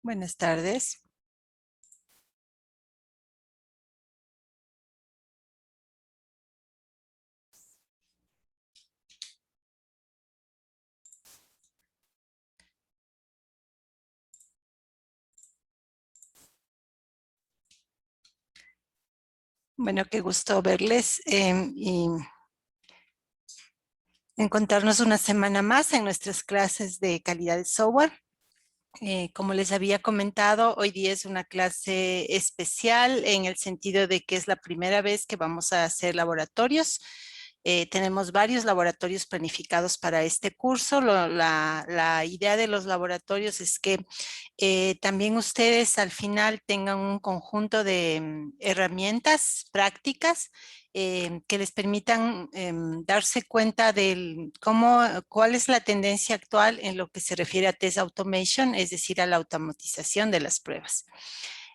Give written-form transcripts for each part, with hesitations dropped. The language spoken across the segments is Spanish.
Buenas tardes. Bueno, qué gusto verles y encontrarnos una semana más en nuestras clases de calidad de software. Como les había comentado, hoy día es una clase especial en el sentido de que es la primera vez que vamos a hacer laboratorios. Tenemos varios laboratorios planificados para este curso. La idea de los laboratorios es que también ustedes al final tengan un conjunto de herramientas prácticas que les permitan darse cuenta de cuál es la tendencia actual en lo que se refiere a test automation, es decir, a la automatización de las pruebas.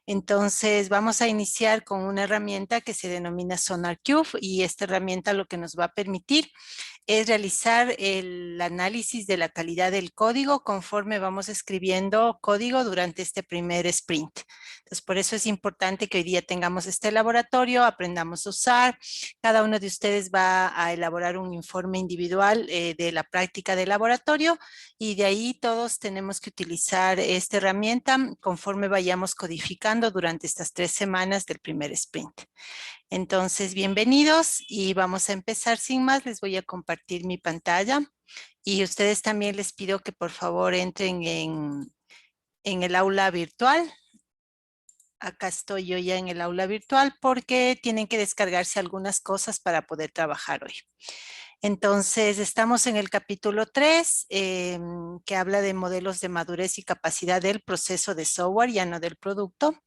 Entonces vamos a iniciar con una herramienta que se denomina SonarQube y esta herramienta lo que nos va a permitir es realizar el análisis de la calidad del código conforme vamos escribiendo código durante este primer sprint. Entonces, por eso es importante que hoy día tengamos este laboratorio, aprendamos a usar. Cada uno de ustedes va a elaborar un informe individual de la práctica del laboratorio y de ahí todos tenemos que utilizar esta herramienta conforme vayamos codificando durante estas 3 semanas del primer sprint. Entonces, bienvenidos y vamos a empezar sin más. Les voy a compartir mi pantalla y ustedes también les pido que por favor entren en el aula virtual. Acá estoy yo ya en el aula virtual porque tienen que descargarse algunas cosas para poder trabajar hoy. Entonces, estamos en el capítulo 3, que habla de modelos de madurez y capacidad del proceso de software, ya no del producto.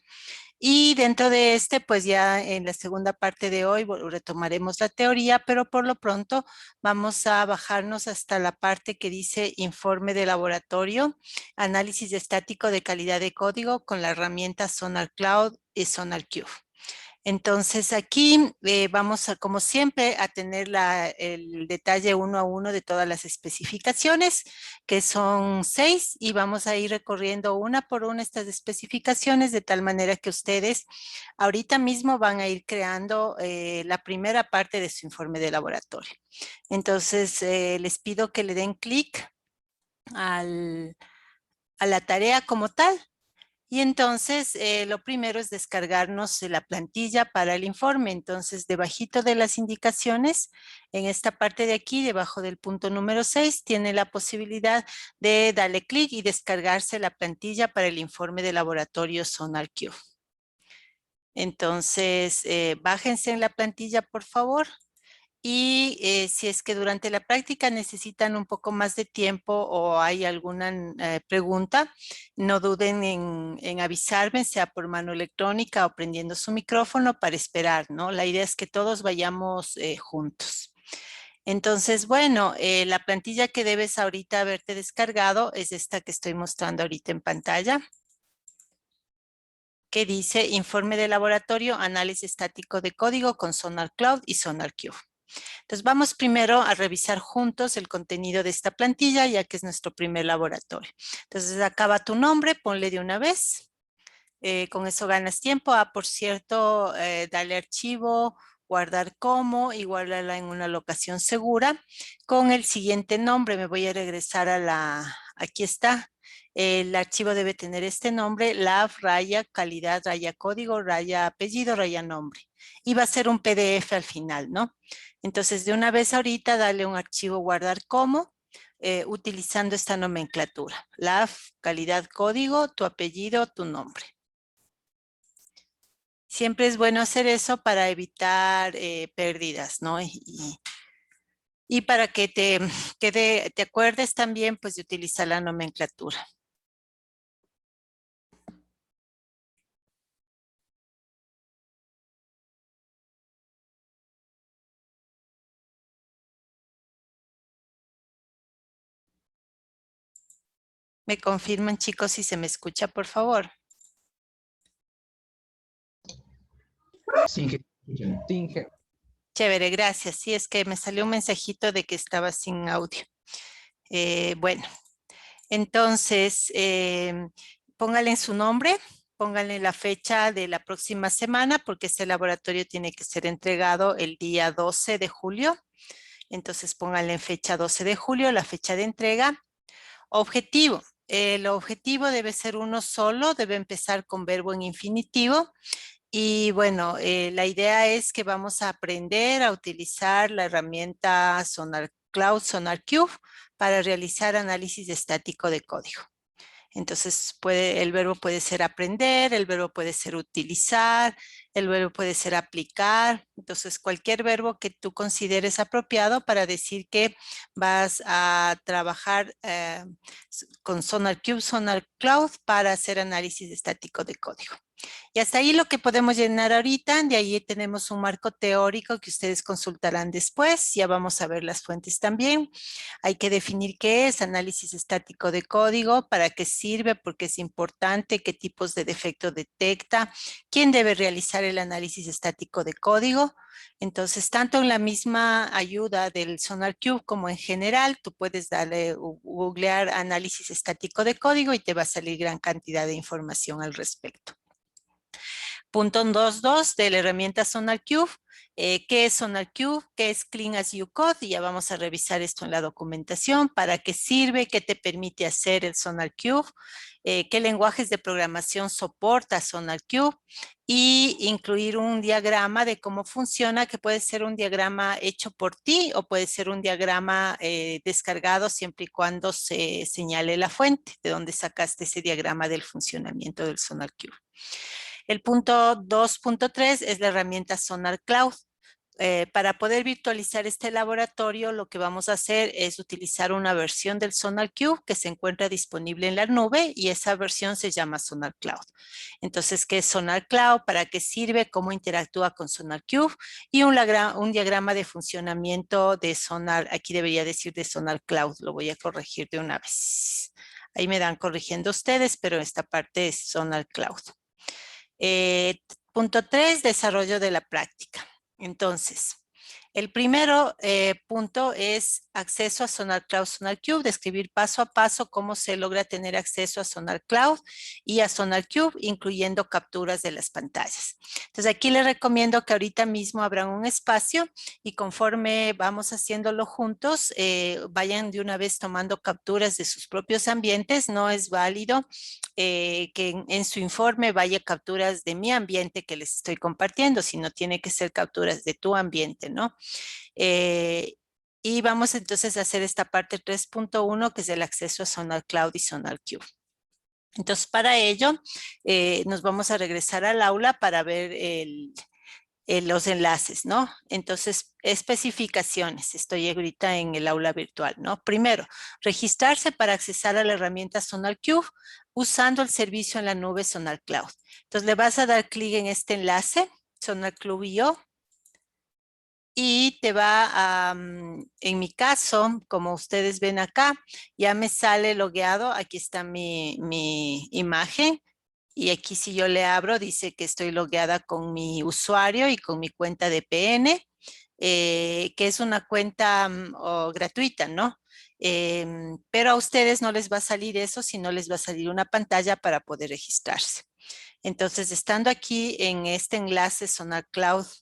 Y dentro de este, pues ya en la segunda parte de hoy retomaremos la teoría, pero por lo pronto vamos a bajarnos hasta la parte que dice informe de laboratorio, análisis estático de calidad de código con la herramienta SonarCloud y SonarQube. Entonces aquí vamos a, como siempre, a tener el detalle uno a uno de todas las especificaciones, que son 6, y vamos a ir recorriendo una por una estas especificaciones de tal manera que ustedes ahorita mismo van a ir creando la primera parte de su informe de laboratorio. Entonces les pido que le den clic a la tarea como tal. Y entonces, lo primero es descargarnos la plantilla para el informe. Entonces, debajito de las indicaciones, en esta parte de aquí, debajo del punto número 6, tiene la posibilidad de darle clic y descargarse la plantilla para el informe de laboratorio SonarQube. Entonces, bájense en la plantilla, por favor. Y si es que durante la práctica necesitan un poco más de tiempo o hay alguna pregunta, no duden en avisarme, sea por mano electrónica o prendiendo su micrófono para esperar, ¿no? La idea es que todos vayamos juntos. Entonces, bueno, la plantilla que debes ahorita haberte descargado es esta que estoy mostrando ahorita en pantalla, que dice Informe de Laboratorio, Análisis Estático de Código con SonarCloud y SonarQube. Entonces vamos primero a revisar juntos el contenido de esta plantilla, ya que es nuestro primer laboratorio. Entonces acaba tu nombre, ponle de una vez. Con eso ganas tiempo. Por cierto, dale archivo, guardar como y guardarla en una locación segura. Con el siguiente nombre me voy a regresar aquí está. El archivo debe tener este nombre, lab, raya, calidad, raya, código, raya, apellido, raya, nombre. Y va a ser un PDF al final, ¿no? Entonces, de una vez ahorita, dale un archivo guardar como, utilizando esta nomenclatura. Lab, calidad, código, tu apellido, tu nombre. Siempre es bueno hacer eso para evitar pérdidas, ¿no? Y para que te acuerdes también, pues, de utilizar la nomenclatura. ¿Me confirman, chicos, si se me escucha, por favor? Sí, Chévere, gracias. Sí, es que me salió un mensajito de que estaba sin audio. Bueno, entonces, póngale en su nombre, póngale la fecha de la próxima semana, porque este laboratorio tiene que ser entregado el día 12 de julio. Entonces póngale en fecha 12 de julio, la fecha de entrega. Objetivo. El objetivo debe ser uno solo, debe empezar con verbo en infinitivo. Y bueno, la idea es que vamos a aprender a utilizar la herramienta Sonar Cloud, SonarQube, para realizar análisis estático de código. Entonces, el verbo puede ser aprender, el verbo puede ser utilizar, el verbo puede ser aplicar. Entonces, cualquier verbo que tú consideres apropiado para decir que vas a trabajar con SonarQube, Sonar Cloud para hacer análisis estático de código. Y hasta ahí lo que podemos llenar ahorita. De ahí tenemos un marco teórico que ustedes consultarán después. Ya vamos a ver las fuentes también. Hay que definir qué es análisis estático de código, para qué sirve, porque es importante, qué tipos de defecto detecta, quién debe realizar el análisis estático de código. Entonces, tanto en la misma ayuda del SonarQube como en general, tú puedes googlear análisis estático de código y te va a salir gran cantidad de información al respecto. Punto 2.2 de la herramienta SonarQube. ¿Qué es SonarQube? ¿Qué es Clean as You Code? Y ya vamos a revisar esto en la documentación. ¿Para qué sirve? ¿Qué te permite hacer el SonarQube? ¿Qué lenguajes de programación soporta SonarQube? Y incluir un diagrama de cómo funciona, que puede ser un diagrama hecho por ti o puede ser un diagrama descargado, siempre y cuando se señale la fuente de donde sacaste ese diagrama del funcionamiento del SonarQube. El punto 2.3 es la herramienta Sonar Cloud. Para poder virtualizar este laboratorio, lo que vamos a hacer es utilizar una versión del SonarQube que se encuentra disponible en la nube, y esa versión se llama Sonar Cloud. Entonces, ¿qué es Sonar Cloud? ¿Para qué sirve? ¿Cómo interactúa con SonarQube? Y un diagrama de funcionamiento de Sonar, aquí debería decir de Sonar Cloud, lo voy a corregir de una vez. Ahí me dan corrigiendo ustedes, pero esta parte es Sonar Cloud. Punto 3, desarrollo de la práctica. Entonces, el primero punto es acceso a Sonar Cloud, SonarQube, describir paso a paso cómo se logra tener acceso a Sonar Cloud y a SonarQube, incluyendo capturas de las pantallas. Entonces, aquí les recomiendo que ahorita mismo abran un espacio y conforme vamos haciéndolo juntos, vayan de una vez tomando capturas de sus propios ambientes. No es válido que en su informe vaya capturas de mi ambiente que les estoy compartiendo, sino tiene que ser capturas de tu ambiente, ¿no? Y vamos entonces a hacer esta parte 3.1, que es el acceso a Sonar Cloud y SonarQube. Entonces, para ello, nos vamos a regresar al aula para ver los enlaces, ¿no? Entonces, especificaciones. Estoy ahorita en el aula virtual, ¿no? Primero, registrarse para accesar a la herramienta SonarQube usando el servicio en la nube Sonar Cloud. Entonces, le vas a dar clic en este enlace, SonarQube.io, y te va a, en mi caso, como ustedes ven acá, ya me sale logueado. Aquí está mi imagen. Y aquí si yo le abro, dice que estoy logueada con mi usuario y con mi cuenta de PN, que es una cuenta gratuita, ¿no? Pero a ustedes no les va a salir eso, sino les va a salir una pantalla para poder registrarse. Entonces, estando aquí en este enlace sonarcloud.io,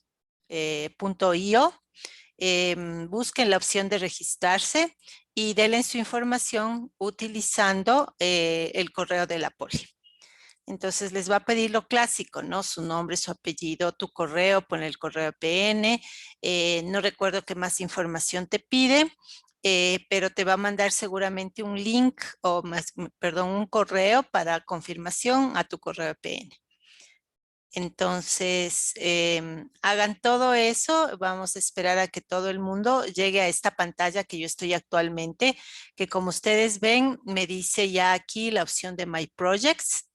busquen la opción de registrarse y denle su información utilizando el correo de la Poli. Entonces les va a pedir lo clásico, ¿no? Su nombre, su apellido, tu correo, pon el correo PN. No recuerdo qué más información te pide, pero te va a mandar seguramente un link o perdón, un correo para confirmación a tu correo PN. Entonces, hagan todo eso. Vamos a esperar a que todo el mundo llegue a esta pantalla que yo estoy actualmente, que como ustedes ven, me dice ya aquí la opción de My Projects.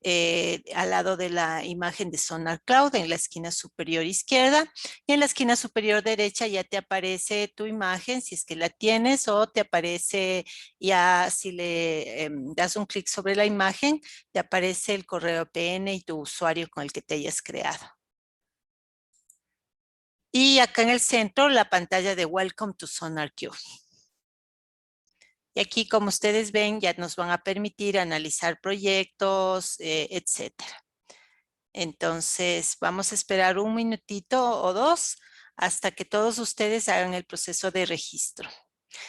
Al lado de la imagen de Sonar Cloud, en la esquina superior izquierda, y en la esquina superior derecha ya te aparece tu imagen, si es que la tienes, o te aparece ya, si le das un clic sobre la imagen, te aparece el correo PN y tu usuario con el que te hayas creado. Y acá en el centro, la pantalla de Welcome to SonarQube. Y aquí, como ustedes ven, ya nos van a permitir analizar proyectos, etcétera. Entonces, vamos a esperar un minutito o dos hasta que todos ustedes hagan el proceso de registro.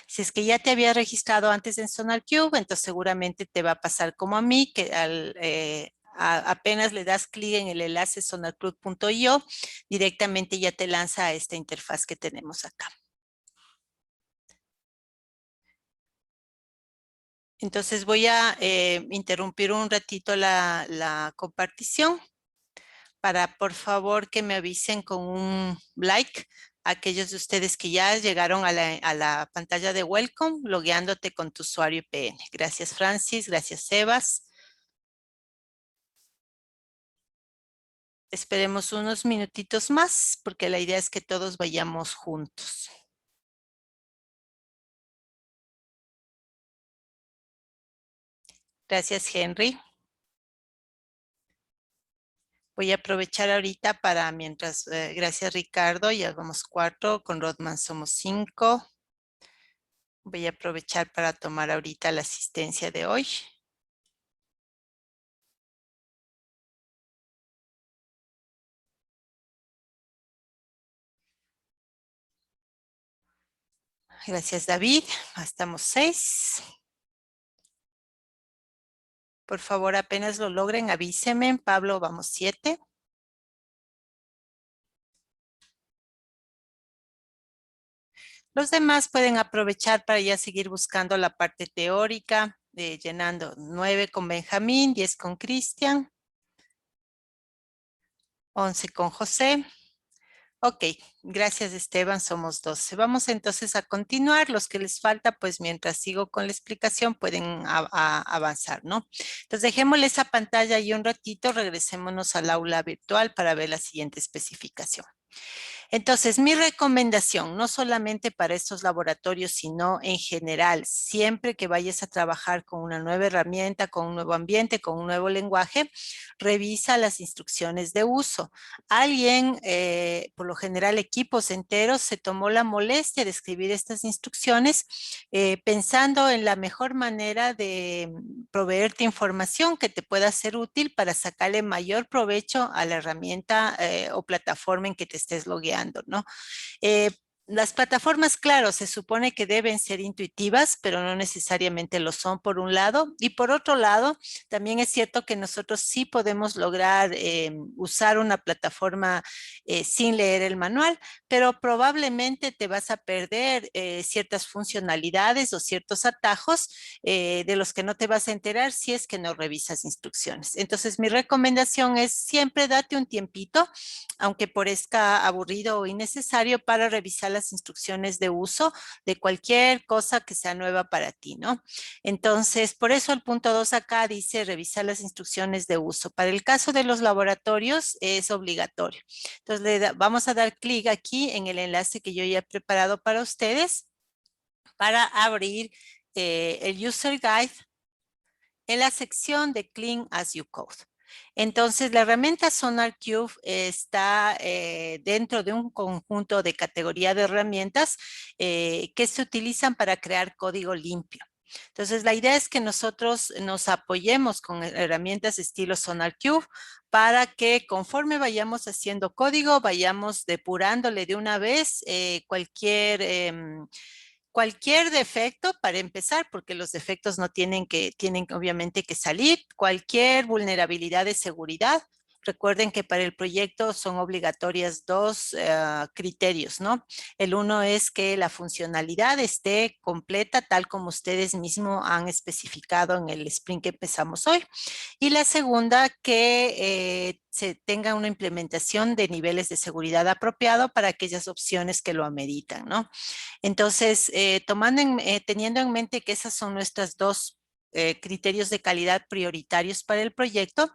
Si es que ya te había registrado antes en SonarQube, entonces seguramente te va a pasar como a mí, que apenas le das clic en el enlace sonarcube.io, directamente ya te lanza a esta interfaz que tenemos acá. Entonces voy a interrumpir un ratito la compartición para por favor que me avisen con un like a aquellos de ustedes que ya llegaron a la pantalla de Welcome, logueándote con tu usuario IPN. Gracias Francis, gracias Sebas. Esperemos unos minutitos más porque la idea es que todos vayamos juntos. Gracias Henry. Voy a aprovechar ahorita para mientras, gracias Ricardo, ya vamos 4, con Rodman somos 5. Voy a aprovechar para tomar ahorita la asistencia de hoy. Gracias David, estamos 6. Por favor, apenas lo logren, avísenme. Pablo, vamos 7. Los demás pueden aprovechar para ya seguir buscando la parte teórica, llenando 9 con Benjamín, 10 con Cristian, 11 con José. Ok, gracias Esteban, somos 12. Vamos entonces a continuar. Los que les falta, pues mientras sigo con la explicación, pueden avanzar, ¿no? Entonces dejémosle esa pantalla ahí un ratito, regresémonos al aula virtual para ver la siguiente especificación. Entonces, mi recomendación, no solamente para estos laboratorios, sino en general, siempre que vayas a trabajar con una nueva herramienta, con un nuevo ambiente, con un nuevo lenguaje, revisa las instrucciones de uso. Alguien, por lo general equipos enteros, se tomó la molestia de escribir estas instrucciones pensando en la mejor manera de proveerte información que te pueda ser útil para sacarle mayor provecho a la herramienta o plataforma en que te estés logueando, ¿no? Las plataformas, claro, se supone que deben ser intuitivas, pero no necesariamente lo son por un lado. Y por otro lado, también es cierto que nosotros sí podemos lograr usar una plataforma sin leer el manual, pero probablemente te vas a perder ciertas funcionalidades o ciertos atajos de los que no te vas a enterar si es que no revisas instrucciones. Entonces, mi recomendación es siempre date un tiempito, aunque parezca aburrido o innecesario, para revisar las instrucciones de uso de cualquier cosa que sea nueva para ti, ¿no? Entonces, por eso el punto 2 acá dice revisar las instrucciones de uso. Para el caso de los laboratorios es obligatorio. Entonces, vamos a dar clic aquí en el enlace que yo ya he preparado para ustedes para abrir el User Guide en la sección de Clean as you code. Entonces, la herramienta SonarQube está dentro de un conjunto de categoría de herramientas que se utilizan para crear código limpio. Entonces, la idea es que nosotros nos apoyemos con herramientas estilo SonarQube para que conforme vayamos haciendo código, vayamos depurándole de una vez cualquier defecto para empezar, porque los defectos no tienen obviamente que salir, cualquier vulnerabilidad de seguridad. Recuerden que para el proyecto son obligatorias dos criterios, ¿no? El uno es que la funcionalidad esté completa tal como ustedes mismos han especificado en el sprint que empezamos hoy. Y la segunda, que se tenga una implementación de niveles de seguridad apropiado para aquellas opciones que lo ameritan, ¿no? Entonces, teniendo en mente que esas son nuestras dos criterios de calidad prioritarios para el proyecto,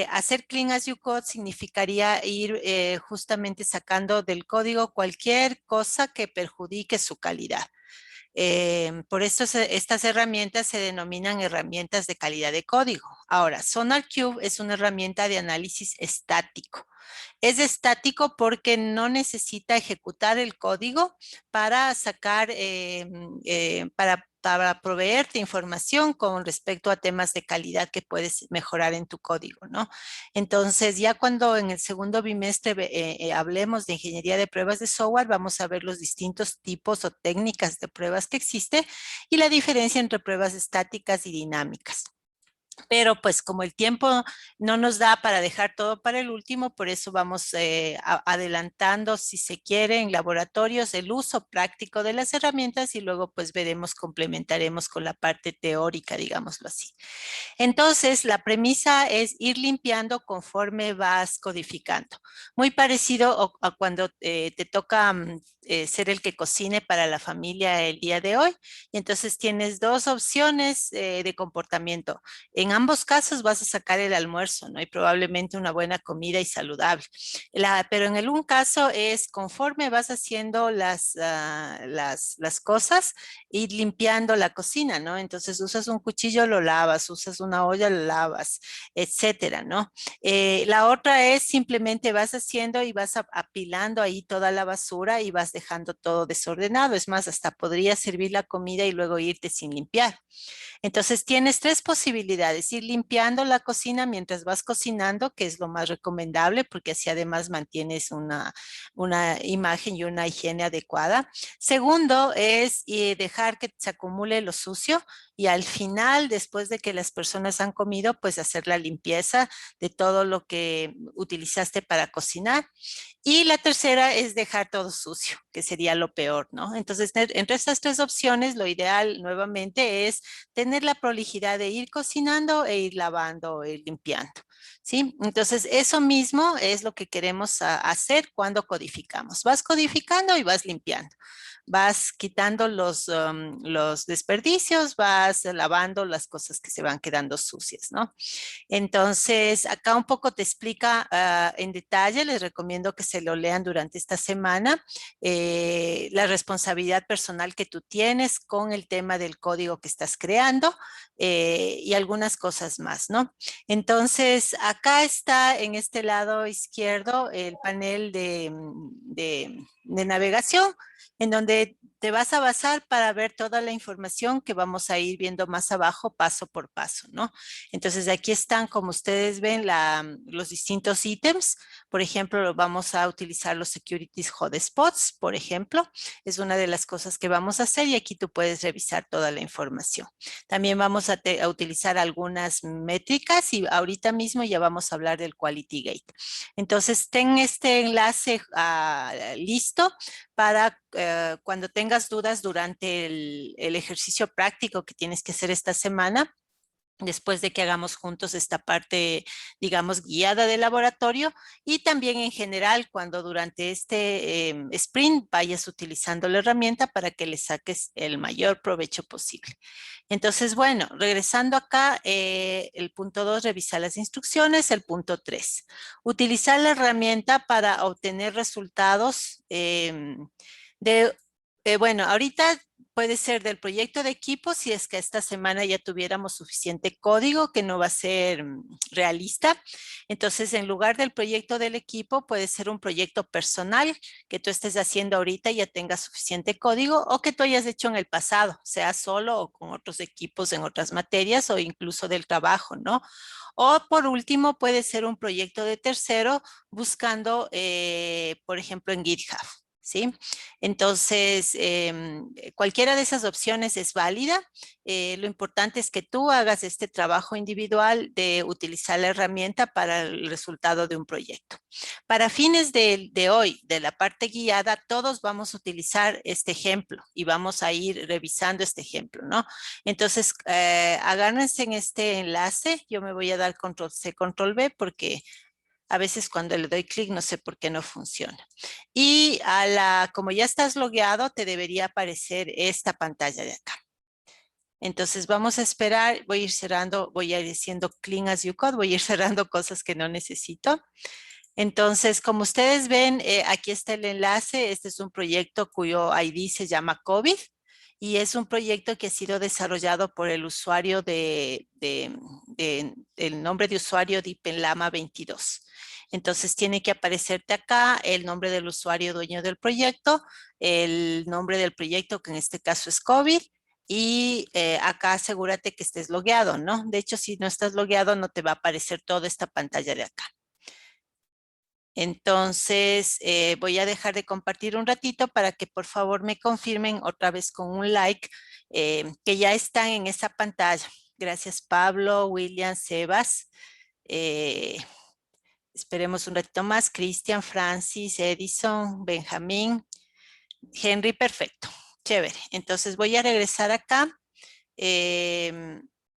hacer Clean as you code significaría ir justamente sacando del código cualquier cosa que perjudique su calidad. Por eso estas herramientas se denominan herramientas de calidad de código. Ahora, SonarQube es una herramienta de análisis estático. Es estático porque no necesita ejecutar el código para sacar, para para proveerte información con respecto a temas de calidad que puedes mejorar en tu código, ¿no? Entonces, ya cuando en el segundo bimestre hablemos de ingeniería de pruebas de software, vamos a ver los distintos tipos o técnicas de pruebas que existen y la diferencia entre pruebas estáticas y dinámicas. Pero pues como el tiempo no nos da para dejar todo para el último, por eso vamos adelantando, si se quiere, en laboratorios el uso práctico de las herramientas y luego pues veremos, complementaremos con la parte teórica, digámoslo así. Entonces, la premisa es ir limpiando conforme vas codificando. Muy parecido a cuando te toca ser el que cocine para la familia el día de hoy. Y entonces tienes dos opciones de comportamiento. En ambos casos vas a sacar el almuerzo, ¿no? Y probablemente una buena comida y saludable. Pero en el un caso es conforme vas haciendo las cosas, ir limpiando la cocina, ¿no? Entonces usas un cuchillo, lo lavas, usas una olla, lo lavas, etcétera, ¿no? La otra es simplemente vas haciendo y vas apilando ahí toda la basura y vas dejando todo desordenado. Es más, hasta podría servir la comida y luego irte sin limpiar. Entonces tienes tres posibilidades, ir limpiando la cocina mientras vas cocinando, que es lo más recomendable porque así además mantienes una imagen y una higiene adecuada. Segundo es dejar que se acumule lo sucio y al final, después de que las personas han comido, pues hacer la limpieza de todo lo que utilizaste para cocinar. Y la tercera es dejar todo sucio, que sería lo peor, ¿no? Entonces, entre estas tres opciones, lo ideal nuevamente es tener la prolijidad de ir cocinando e ir lavando e ir limpiando, ¿sí? Entonces, eso mismo es lo que queremos hacer cuando codificamos. Vas codificando y vas limpiando. Vas quitando los desperdicios, vas lavando las cosas que se van quedando sucias, ¿no? Entonces, acá un poco te explica en detalle, les recomiendo que se lo lean durante esta semana, la responsabilidad personal que tú tienes con el tema del código que estás creando y algunas cosas más, ¿no? Entonces, acá está en este lado izquierdo el panel de navegación, en donde te vas a basar para ver toda la información que vamos a ir viendo más abajo paso por paso, ¿no? Entonces aquí están, como ustedes ven, los distintos ítems. Por ejemplo, vamos a utilizar los securities hotspots, por ejemplo. Es una de las cosas que vamos a hacer y aquí tú puedes revisar toda la información. También vamos a utilizar algunas métricas y ahorita mismo ya vamos a hablar del Quality Gate. Entonces, ten este enlace listo para cuando tengas dudas durante el ejercicio práctico que tienes que hacer esta semana, después de que hagamos juntos esta parte, digamos, guiada de laboratorio y también en general cuando durante este sprint vayas utilizando la herramienta para que le saques el mayor provecho posible. Entonces, bueno, regresando acá, el punto 2, revisar las instrucciones. El punto 3, utilizar la herramienta para obtener resultados bueno, ahorita puede ser del proyecto de equipo si es que esta semana ya tuviéramos suficiente código que no va a ser realista. Entonces, en lugar del proyecto del equipo, puede ser un proyecto personal que tú estés haciendo ahorita y ya tengas suficiente código o que tú hayas hecho en el pasado, sea solo o con otros equipos en otras materias o incluso del trabajo, ¿no? O por último, puede ser un proyecto de tercero buscando, por ejemplo, en GitHub. ¿Sí? Entonces, cualquiera de esas opciones es válida. Lo importante es que tú hagas este trabajo individual de utilizar la herramienta para el resultado de un proyecto. Para fines de hoy, de la parte guiada, todos vamos a utilizar este ejemplo y vamos a ir revisando este ejemplo, ¿no? Entonces, agárrense en este enlace. Yo me voy a dar control C, control V porque a veces cuando le doy clic no sé por qué no funciona. Y como ya estás logueado, te debería aparecer esta pantalla de acá. Entonces vamos a esperar, voy a ir cerrando, voy a ir haciendo clean as you code, voy a ir cerrando cosas que no necesito. Entonces, como ustedes ven, aquí está el enlace. Este es un proyecto cuyo ID se llama COVID y es un proyecto que ha sido desarrollado por el usuario el nombre de usuario Dipenlama 22. Entonces tiene que aparecerte acá el nombre del usuario dueño del proyecto, el nombre del proyecto que en este caso es COVID, Y acá asegúrate que estés logueado, ¿no? De hecho, si no estás logueado, no te va a aparecer toda esta pantalla de acá. Entonces, voy a dejar de compartir un ratito para que por favor me confirmen otra vez con un like que ya están en esa pantalla. Gracias, Pablo, William, Sebas. Eh, Esperemos un ratito más. Cristian, Francis, Edison, Benjamín, Henry, perfecto. Chévere. Entonces voy a regresar acá.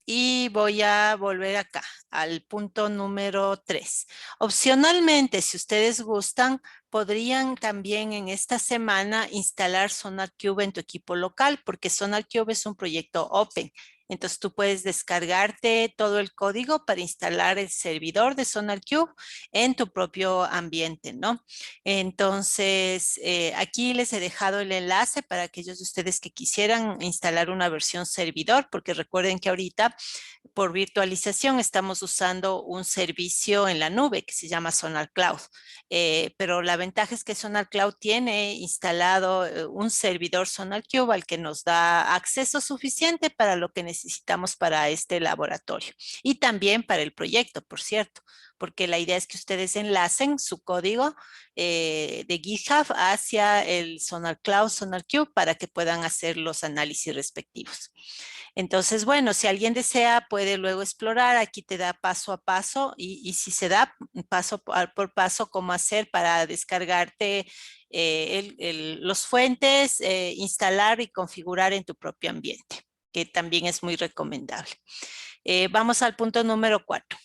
Y voy a volver acá al punto número 3. Opcionalmente, si ustedes gustan, podrían también en esta semana instalar SonarQube en tu equipo local, porque SonarQube es un proyecto open. Entonces tú puedes descargarte todo el código para instalar el servidor de SonarQube en tu propio ambiente, ¿no? Entonces, aquí les he dejado el enlace para aquellos de ustedes que quisieran instalar una versión servidor, porque recuerden que ahorita por virtualización estamos usando un servicio en la nube que se llama Sonar Cloud. Pero la ventaja es que Sonar Cloud tiene instalado un servidor SonarQube al que nos da acceso suficiente para lo que necesitamos para este laboratorio y también para el proyecto, por cierto, porque la idea es que ustedes enlacen su código de GitHub hacia el Sonar Cloud, SonarQube, para que puedan hacer los análisis respectivos. Entonces, bueno, si alguien desea, puede luego explorar. Aquí te da paso a paso y si se da paso por paso cómo hacer para descargarte los fuentes, instalar y configurar en tu propio ambiente, que también es muy recomendable. Vamos al punto número 4.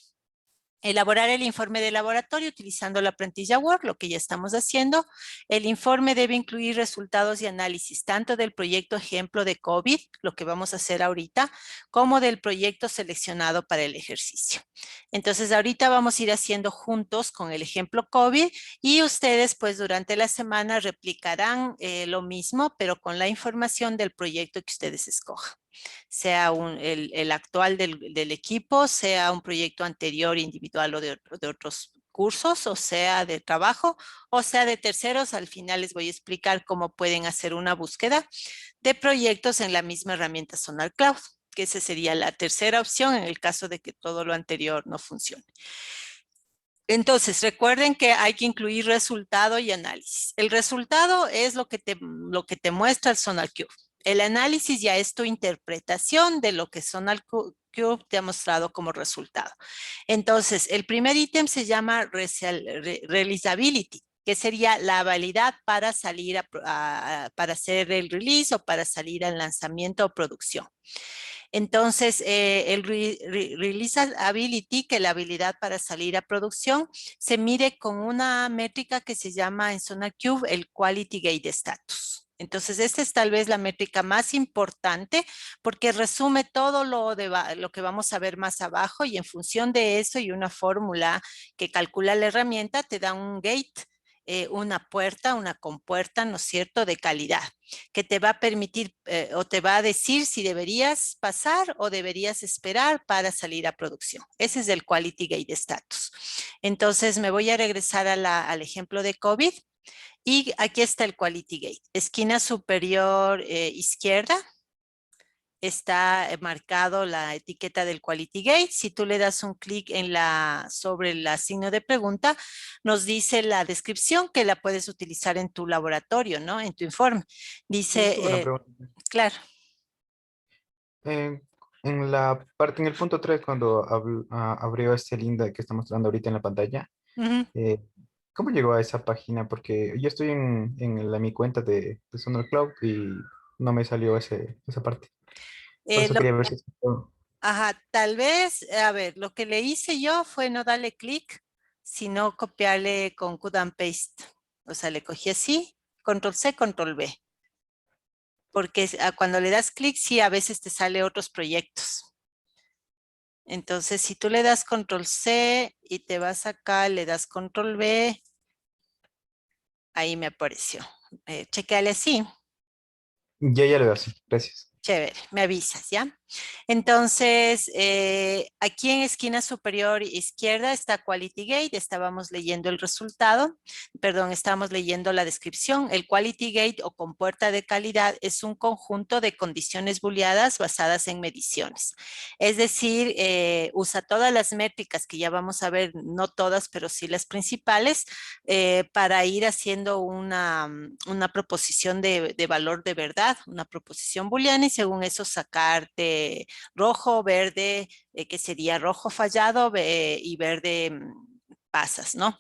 Elaborar el informe de laboratorio utilizando la plantilla Word, lo que ya estamos haciendo. El informe debe incluir resultados y análisis tanto del proyecto ejemplo de COVID, lo que vamos a hacer ahorita, como del proyecto seleccionado para el ejercicio. Entonces, ahorita vamos a ir haciendo juntos con el ejemplo COVID y ustedes, pues, durante la semana replicarán lo mismo, pero con la información del proyecto que ustedes escojan, sea el actual del equipo, sea un proyecto anterior individual o de otros cursos, o sea de trabajo, o sea de terceros. Al final les voy a explicar cómo pueden hacer una búsqueda de proyectos en la misma herramienta Sonar Cloud, que esa sería la tercera opción en el caso de que todo lo anterior no funcione. Entonces, recuerden que hay que incluir resultado y análisis. El resultado es lo que te muestra el SonarQube. El análisis ya es tu interpretación de lo que SonarQube te ha mostrado como resultado. Entonces, el primer ítem se llama Releasability, que sería la habilidad para salir para hacer el release o para salir al lanzamiento o producción. Entonces, el Releasability, que es la habilidad para salir a producción, se mide con una métrica que se llama en SonarQube el Quality Gate Status. Entonces, esta es tal vez la métrica más importante porque resume todo lo que vamos a ver más abajo, y en función de eso y una fórmula que calcula la herramienta te da un gate, una puerta, una compuerta, ¿no es cierto?, de calidad, que te va a permitir o te va a decir si deberías pasar o deberías esperar para salir a producción. Ese es el Quality Gate Status. Entonces me voy a regresar al ejemplo de COVID y aquí está el Quality Gate. Esquina superior izquierda está marcado la etiqueta del Quality Gate. Si tú le das un clic sobre el signo de pregunta, nos dice la descripción que la puedes utilizar en tu laboratorio, ¿no? En tu informe. Dice, Una pregunta. claro. Eh, en la parte, en el punto 3 cuando abrió este link que está mostrando ahorita en la pantalla, Uh-huh. eh, ¿cómo llegó a esa página? Porque yo estoy mi cuenta de Sonar Cloud y no me salió esa parte. Por Eh, eso lo, quería ver si... ajá, tal vez, a ver, lo que le hice yo fue no darle clic, sino copiarle con cut and paste. O sea, le cogí así, control C, control V. Porque cuando le das clic, sí, a veces te sale otros proyectos. Entonces, si tú le das control C y te vas acá, le das control V, ahí me apareció. Chequeale así. Ya lo veo así. Gracias. Chévere, me avisas, ¿ya? Entonces, aquí en esquina superior izquierda está Quality Gate, estábamos leyendo el resultado, perdón, estábamos leyendo la descripción. El Quality Gate o compuerta de calidad es un conjunto de condiciones booleadas basadas en mediciones. Es decir, usa todas las métricas que ya vamos a ver, no todas, pero sí las principales, para ir haciendo una proposición de valor de verdad, una proposición booleana y según eso sacarte rojo, verde, que sería rojo fallado y verde pasas, ¿no?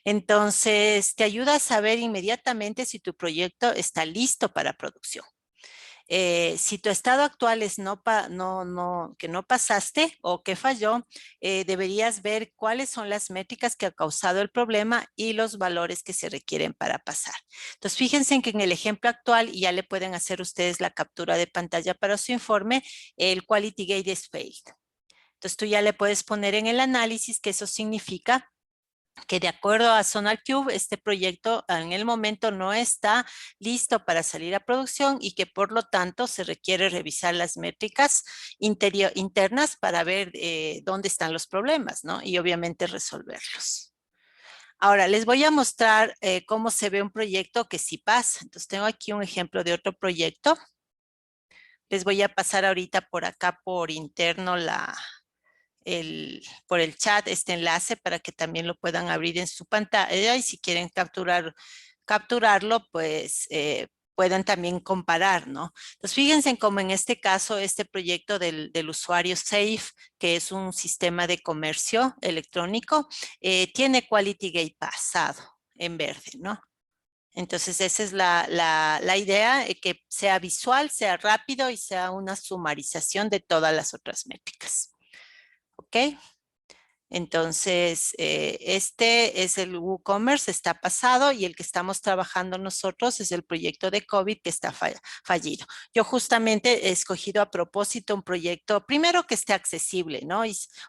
Entonces, te ayuda a saber inmediatamente si tu proyecto está listo para producción. Si tu estado actual es que no pasaste o que falló, deberías ver cuáles son las métricas que ha causado el problema y los valores que se requieren para pasar. Entonces, fíjense en que en el ejemplo actual, y ya le pueden hacer ustedes la captura de pantalla para su informe, el Quality Gate is failed. Entonces, tú ya le puedes poner en el análisis que eso significa que de acuerdo a SonarQube, este proyecto en el momento no está listo para salir a producción y que por lo tanto se requiere revisar las métricas internas para ver dónde están los problemas, ¿no? Y obviamente resolverlos. Ahora, les voy a mostrar cómo se ve un proyecto que sí pasa. Entonces, tengo aquí un ejemplo de otro proyecto. Les voy a pasar ahorita por acá por interno por el chat este enlace para que también lo puedan abrir en su pantalla y si quieren capturarlo, pues puedan también comparar, ¿no? Entonces, fíjense en cómo en este caso, este proyecto del usuario Safe, que es un sistema de comercio electrónico, tiene Quality Gate pasado en verde, ¿no? Entonces, esa es la idea, que sea visual, sea rápido y sea una sumarización de todas las otras métricas. ¿Ok? Entonces, este es el WooCommerce, está pasado y el que estamos trabajando nosotros es el proyecto de COVID que está fallido. Yo justamente he escogido a propósito un proyecto, primero que esté accesible, ¿no?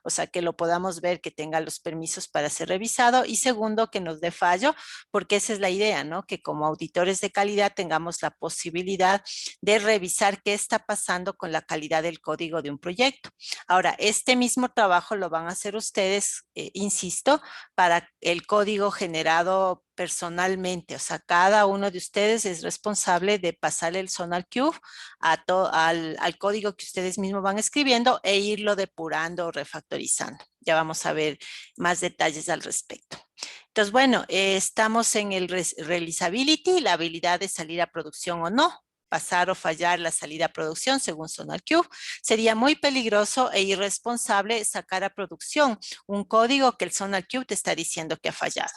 O sea, que lo podamos ver, que tenga los permisos para ser revisado y segundo, que nos dé fallo, porque esa es la idea, ¿no? Que como auditores de calidad tengamos la posibilidad de revisar qué está pasando con la calidad del código de un proyecto. Ahora, este mismo trabajo lo van a hacer ustedes, insisto, para el código generado personalmente. O sea, cada uno de ustedes es responsable de pasar el SonarQube al código que ustedes mismos van escribiendo e irlo depurando o refactorizando. Ya vamos a ver más detalles al respecto. Entonces, bueno, estamos en el Releasability, la habilidad de salir a producción o no, pasar o fallar la salida a producción según SonarQube. Sería muy peligroso e irresponsable sacar a producción un código que el SonarQube te está diciendo que ha fallado.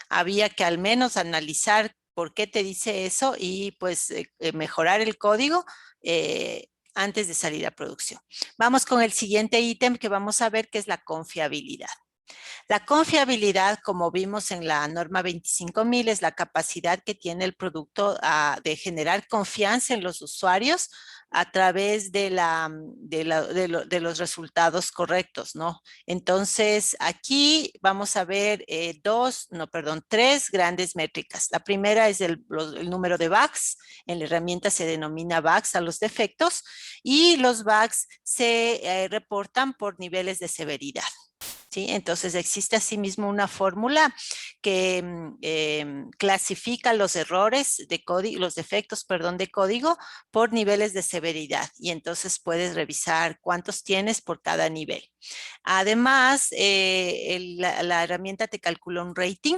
Había que al menos analizar por qué te dice eso y pues mejorar el código antes de salir a producción. Vamos con el siguiente ítem que vamos a ver, que es la confiabilidad. La confiabilidad, como vimos en la norma 25.000, es la capacidad que tiene el producto de generar confianza en los usuarios a través de los resultados correctos, ¿no? Entonces, aquí vamos a ver tres grandes métricas. La primera es el número de bugs. En la herramienta se denomina bugs a los defectos y los bugs se reportan por niveles de severidad. ¿Sí? Entonces existe asimismo una fórmula que clasifica los errores de código, los defectos, perdón, de código por niveles de severidad y entonces puedes revisar cuántos tienes por cada nivel. Además, la herramienta te calcula un rating,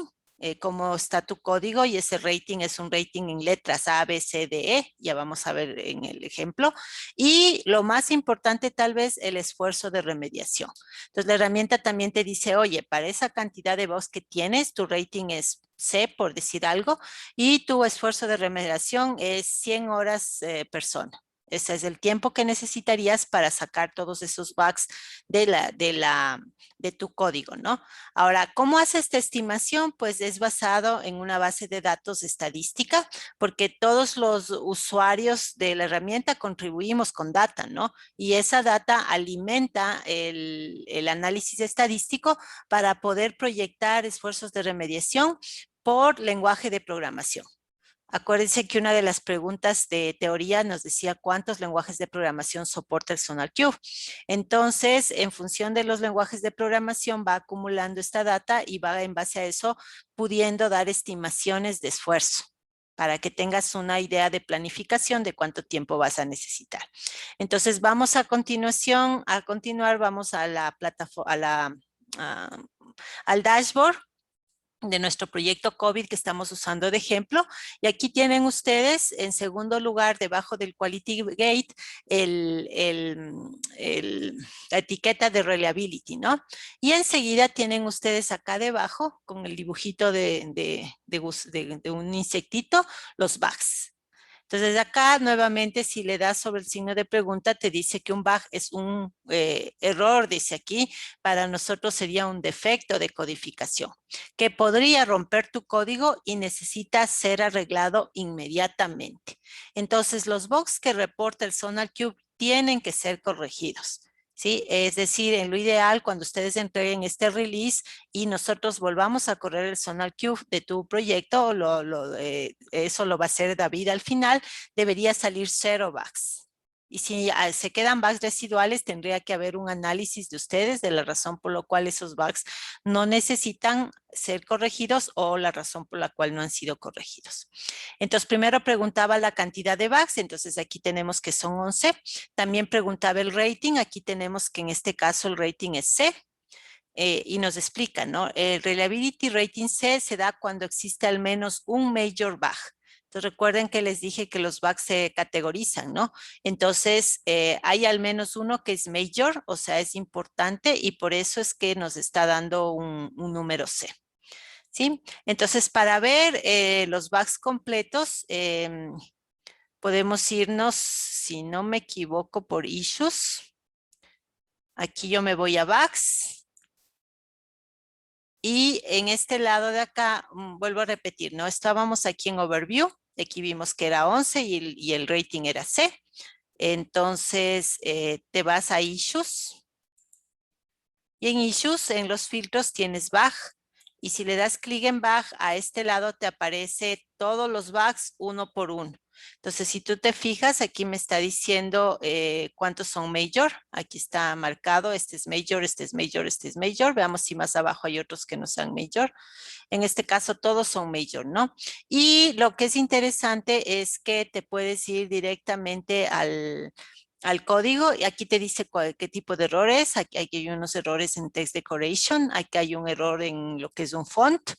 cómo está tu código y ese rating es un rating en letras A, B, C, D, E, ya vamos a ver en el ejemplo. Y lo más importante tal vez el esfuerzo de remediación. Entonces la herramienta también te dice, oye, para esa cantidad de voz que tienes, tu rating es C, por decir algo, y tu esfuerzo de remediación es 100 horas persona. Ese es el tiempo que necesitarías para sacar todos esos bugs de tu código, ¿no? Ahora, ¿cómo hace esta estimación? Pues es basado en una base de datos estadística, porque todos los usuarios de la herramienta contribuimos con data, ¿no? Y esa data alimenta el análisis estadístico para poder proyectar esfuerzos de remediación por lenguaje de programación. Acuérdense que una de las preguntas de teoría nos decía cuántos lenguajes de programación soporta el SonarQube. Entonces, en función de los lenguajes de programación, va acumulando esta data y va en base a eso pudiendo dar estimaciones de esfuerzo para que tengas una idea de planificación de cuánto tiempo vas a necesitar. Entonces, vamos a continuar, vamos a la plataforma, al dashboard de nuestro proyecto COVID que estamos usando de ejemplo. Y aquí tienen ustedes, en segundo lugar, debajo del Quality Gate, la etiqueta de Reliability, ¿no? Y enseguida tienen ustedes acá debajo, con el dibujito de un insectito, los bugs. Entonces acá nuevamente si le das sobre el signo de pregunta te dice que un bug es un error, dice aquí, para nosotros sería un defecto de codificación que podría romper tu código y necesita ser arreglado inmediatamente. Entonces los bugs que reporta el SonarQube tienen que ser corregidos. ¿Sí? Es decir, en lo ideal, cuando ustedes entreguen este release y nosotros volvamos a correr el SonarQube de tu proyecto, eso lo va a hacer David al final, debería salir 0 bugs. Y si se quedan bugs residuales, tendría que haber un análisis de ustedes de la razón por la cual esos bugs no necesitan ser corregidos o la razón por la cual no han sido corregidos. Entonces, primero preguntaba la cantidad de bugs, entonces aquí tenemos que son 11. También preguntaba el rating, aquí tenemos que en este caso el rating es C. Y nos explica, ¿no? El Reliability Rating C se da cuando existe al menos un major bug. Entonces recuerden que les dije que los bugs se categorizan, ¿no? Entonces hay al menos uno que es major, o sea, es importante y por eso es que nos está dando un número C. ¿Sí? Entonces para ver los bugs completos, podemos irnos, si no me equivoco, por issues. Aquí yo me voy a bugs. Y en este lado de acá, vuelvo a repetir, ¿no? Estábamos aquí en Overview, aquí vimos que era 11 y el rating era C. Entonces, te vas a Issues. Y en Issues, en los filtros, tienes Bug. Y si le das clic en Bug, a este lado te aparece todos los bugs uno por uno. Entonces, si tú te fijas, aquí me está diciendo cuántos son major. Aquí está marcado, este es major, este es major, este es major. Veamos si más abajo hay otros que no sean major. En este caso, todos son major, ¿no? Y lo que es interesante es que te puedes ir directamente al código y aquí te dice qué tipo de errores. Aquí hay unos errores en text decoration, aquí hay un error en lo que es un font,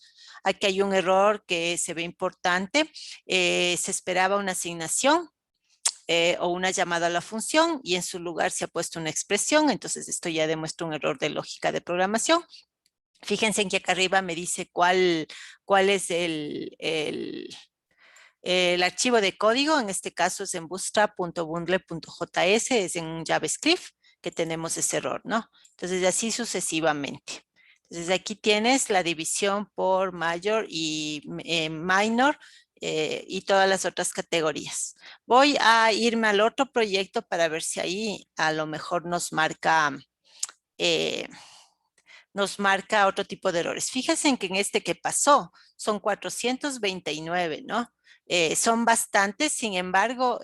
aquí hay un error que se ve importante. Se esperaba una asignación o una llamada a la función y en su lugar se ha puesto una expresión, entonces esto ya demuestra un error de lógica de programación. Fíjense en que acá arriba me dice cuál es el archivo de código, en este caso es en bootstrap.bundle.js, es en JavaScript que tenemos ese error, ¿no? Entonces, así sucesivamente. Entonces, aquí tienes la división por mayor y minor y todas las otras categorías. Voy a irme al otro proyecto para ver si ahí a lo mejor eh, nos marca otro tipo de errores. Fíjense en que en este que pasó son 429, ¿no? Son bastantes, sin embargo,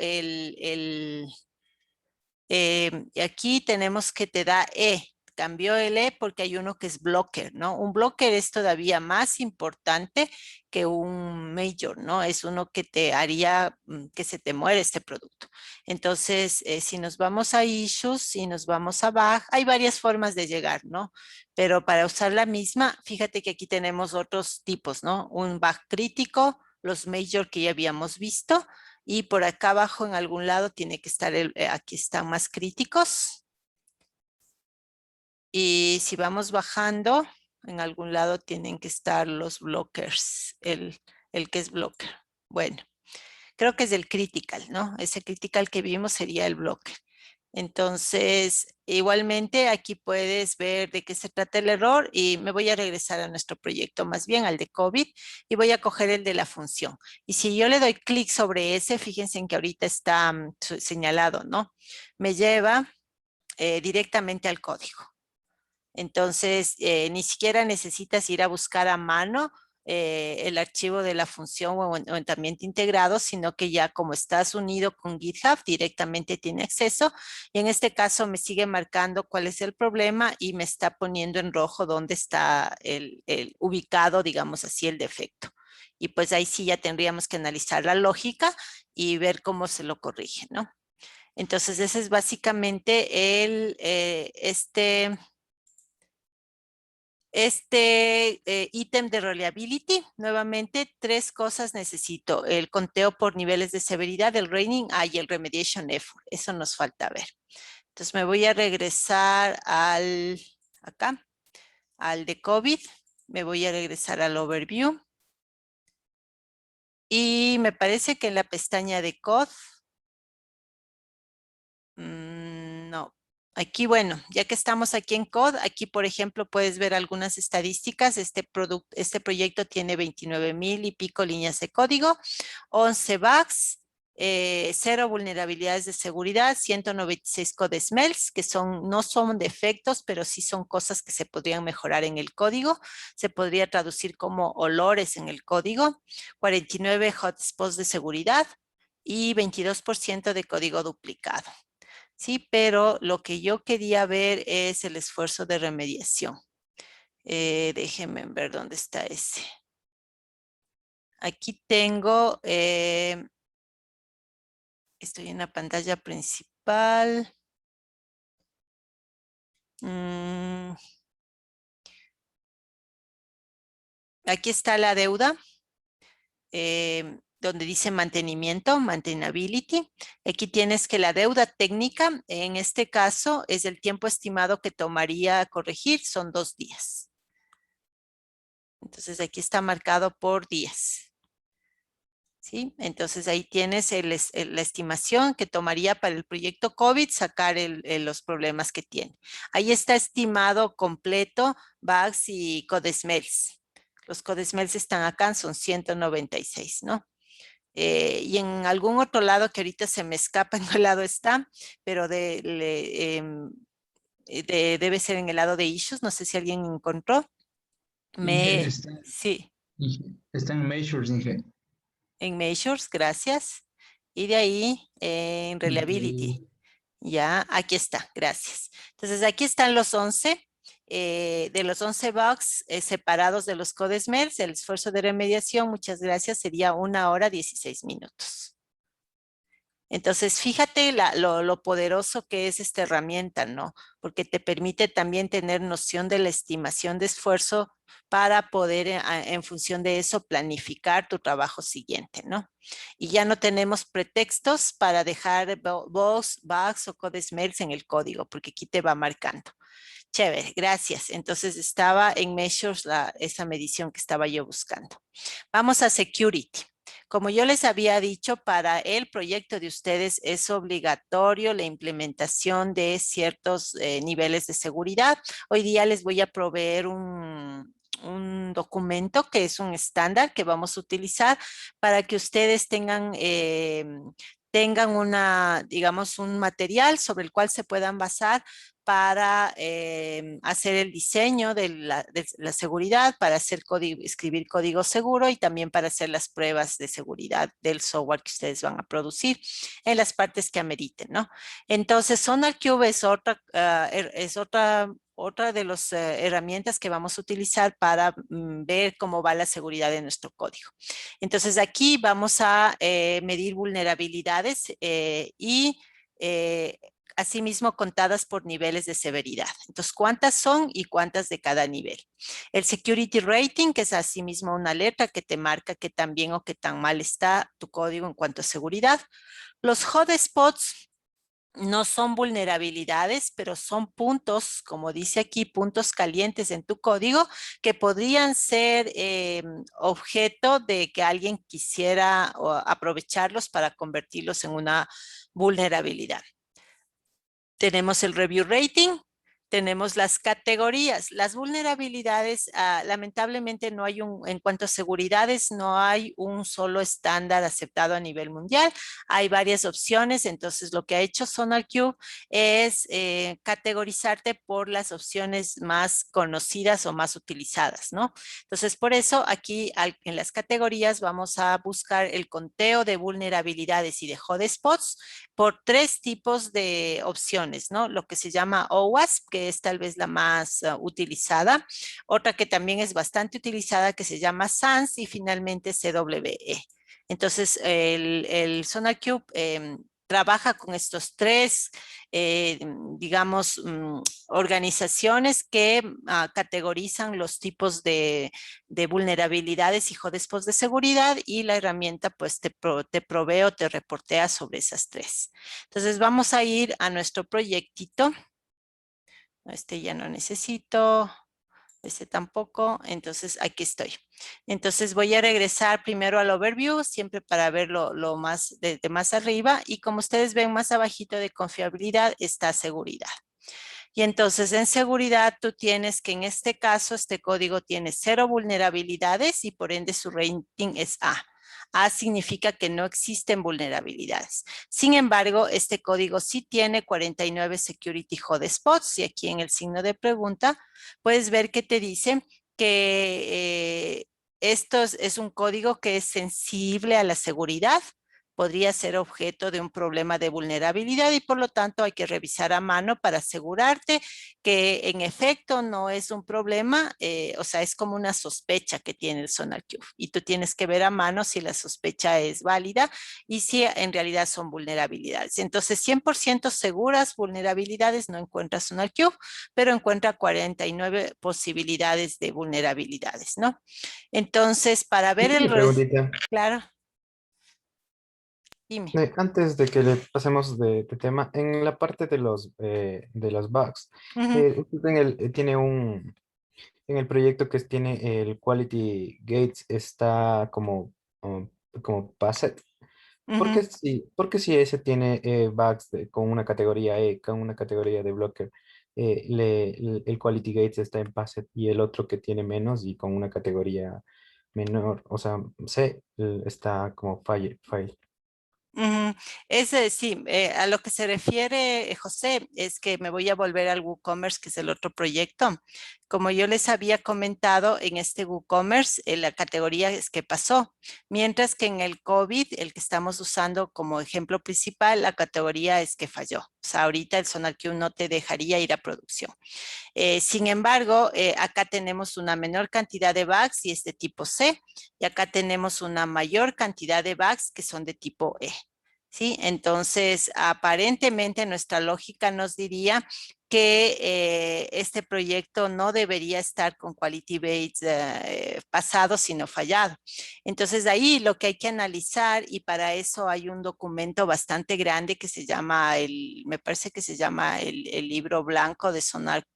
aquí tenemos que te da E, cambió el E porque hay uno que es blocker, ¿no? Un blocker es todavía más importante que un major, ¿no? Es uno que te haría que se te muere este producto. Entonces, si nos vamos a issues, si nos vamos a bug, hay varias formas de llegar, ¿no? Pero para usar la misma, fíjate que aquí tenemos otros tipos, ¿no? Un bug crítico, los major que ya habíamos visto, y por acá abajo en algún lado tiene que estar, aquí están más críticos. Y si vamos bajando, en algún lado tienen que estar los blockers, el que es blocker. Bueno, creo que es el critical, ¿no? Ese critical que vimos sería el blocker. Entonces, igualmente aquí puedes ver de qué se trata el error y me voy a regresar a nuestro proyecto, más bien al de COVID, y voy a coger el de la función. Y si yo le doy clic sobre ese, fíjense en que ahorita está señalado, ¿no? Me lleva directamente al código. Entonces, ni siquiera necesitas ir a buscar a mano el archivo de la función o en ambiente integrado, sino que ya como estás unido con GitHub, directamente tiene acceso. Y en este caso me sigue marcando cuál es el problema y me está poniendo en rojo dónde está el ubicado, digamos así, el defecto. Y pues ahí sí ya tendríamos que analizar la lógica y ver cómo se lo corrige, ¿no? Entonces, ese es básicamente este ítem de reliability. Nuevamente, tres cosas necesito. El conteo por niveles de severidad, el rating, y el remediation effort. Eso nos falta ver. Entonces, me voy a regresar acá, al de COVID. Me voy a regresar al overview. Y me parece que en la pestaña de code, no. Aquí, bueno, ya que estamos aquí en code, aquí, por ejemplo, puedes ver algunas estadísticas. Este proyecto tiene 29,000 y pico líneas de código, 11 bugs, 0 vulnerabilidades de seguridad, 196 code smells, que no son defectos, pero sí son cosas que se podrían mejorar en el código. Se podría traducir como olores en el código, 49 hotspots de seguridad y 22% de código duplicado. Sí, pero lo que yo quería ver es el esfuerzo de remediación. Déjenme ver dónde está ese. Aquí tengo, estoy en la pantalla principal. Aquí está la deuda, donde dice mantenimiento, maintainability. Aquí tienes que la deuda técnica, en este caso, es el tiempo estimado que tomaría corregir, son 2 días. Entonces, aquí está marcado por días. ¿Sí? Entonces, ahí tienes la estimación que tomaría para el proyecto COVID sacar los problemas que tiene. Ahí está estimado completo bugs y codesmells. Los codesmells están acá, son 196, ¿no? Y en algún otro lado que ahorita se me escapa en qué lado está, pero debe ser en el lado de issues, no sé si alguien encontró. Inge, está, Sí, está en Measures, Inge. en measures, gracias. Y de ahí en reliability. Ya, aquí está, gracias. Entonces, aquí están los 11. De los 11 bugs separados de los codesmells, el esfuerzo de remediación, muchas gracias, sería 1 hora 16 minutos. Entonces, fíjate lo poderoso que es esta herramienta, ¿no? Porque te permite también tener noción de la estimación de esfuerzo para poder, en función de eso, planificar tu trabajo siguiente, ¿no? Y ya no tenemos pretextos para dejar bugs o codesmells en el código, porque aquí te va marcando. Chévere, gracias. Entonces, estaba en measures esa medición que estaba yo buscando. Vamos a security. Como yo les había dicho, para el proyecto de ustedes es obligatorio la implementación de ciertos niveles de seguridad. Hoy día les voy a proveer un documento que es un estándar que vamos a utilizar para que ustedes tengan digamos, un material sobre el cual se puedan basar para hacer el diseño de la seguridad, para escribir código seguro y también para hacer las pruebas de seguridad del software que ustedes van a producir en las partes que ameriten, ¿no? Entonces, SonarQube es otra de las herramientas que vamos a utilizar para ver cómo va la seguridad de nuestro código. Entonces, aquí vamos a medir vulnerabilidades y asimismo contadas por niveles de severidad. Entonces, ¿cuántas son y cuántas de cada nivel? El Security Rating, que es asimismo una letra que te marca qué tan bien o qué tan mal está tu código en cuanto a seguridad. Los hotspots no son vulnerabilidades, pero son puntos, como dice aquí, puntos calientes en tu código que podrían ser objeto de que alguien quisiera aprovecharlos para convertirlos en una vulnerabilidad. Tenemos el review rating, tenemos las categorías. Las vulnerabilidades, lamentablemente no hay en cuanto a seguridades, no hay un solo estándar aceptado a nivel mundial. Hay varias opciones, entonces lo que ha hecho SonarQube es categorizarte por las opciones más conocidas o más utilizadas, ¿no? Entonces, por eso aquí en las categorías vamos a buscar el conteo de vulnerabilidades y de hotspots por 3 tipos de opciones, ¿no? Lo que se llama OWASP, que es tal vez la más utilizada. Otra que también es bastante utilizada, que se llama SANS, y finalmente CWE. Entonces, el SonarQube trabaja con estos 3, digamos, organizaciones que categorizan los tipos de vulnerabilidades y hotspots de seguridad, y la herramienta pues te provee o te reportea sobre esas 3. Entonces vamos a ir a nuestro proyectito. Este ya no necesito, este tampoco, entonces aquí estoy. Entonces voy a regresar primero al overview, siempre para verlo lo más desde más arriba, y como ustedes ven más abajito de confiabilidad está seguridad. Y entonces en seguridad tú tienes que en este caso este código tiene 0 vulnerabilidades y por ende su rating es A. A significa que no existen vulnerabilidades. Sin embargo, este código sí tiene 49 security hotspots, y aquí en el signo de pregunta puedes ver que te dice que esto es un código que es sensible a la seguridad, podría ser objeto de un problema de vulnerabilidad, y por lo tanto hay que revisar a mano para asegurarte que en efecto no es un problema, o sea, es como una sospecha que tiene el SonarQube, y tú tienes que ver a mano si la sospecha es válida y si en realidad son vulnerabilidades. Entonces, 100% seguras vulnerabilidades no encuentra SonarQube, pero encuentra 49 posibilidades de vulnerabilidades, ¿no? Entonces, para ver Una preguntita. claro, dime. Antes de que le pasemos de tema, en la parte de los bugs, usted tiene en el proyecto que tiene el Quality Gates está como Passet. Ujú. ¿Por qué si ese tiene bugs con una categoría E, con una categoría de blocker, el Quality Gates está en Passet y el otro que tiene menos y con una categoría menor, o sea, C, está como file? Ujú. Sí, a lo que se refiere José es que me voy a volver al WooCommerce, que es el otro proyecto. Como yo les había comentado, en este WooCommerce la categoría es que pasó, mientras que en el COVID, el que estamos usando como ejemplo principal, la categoría es que falló. O sea, ahorita el SonarQube no te dejaría ir a producción. Sin embargo, acá tenemos una menor cantidad de bugs y es de tipo C, y acá tenemos una mayor cantidad de bugs que son de tipo E. ¿Sí? Entonces, aparentemente nuestra lógica nos diría que este proyecto no debería estar con Quality Gates pasado, sino fallado. Entonces, ahí lo que hay que analizar, y para eso hay un documento bastante grande que se llama, me parece que se llama el libro blanco de SonarQube,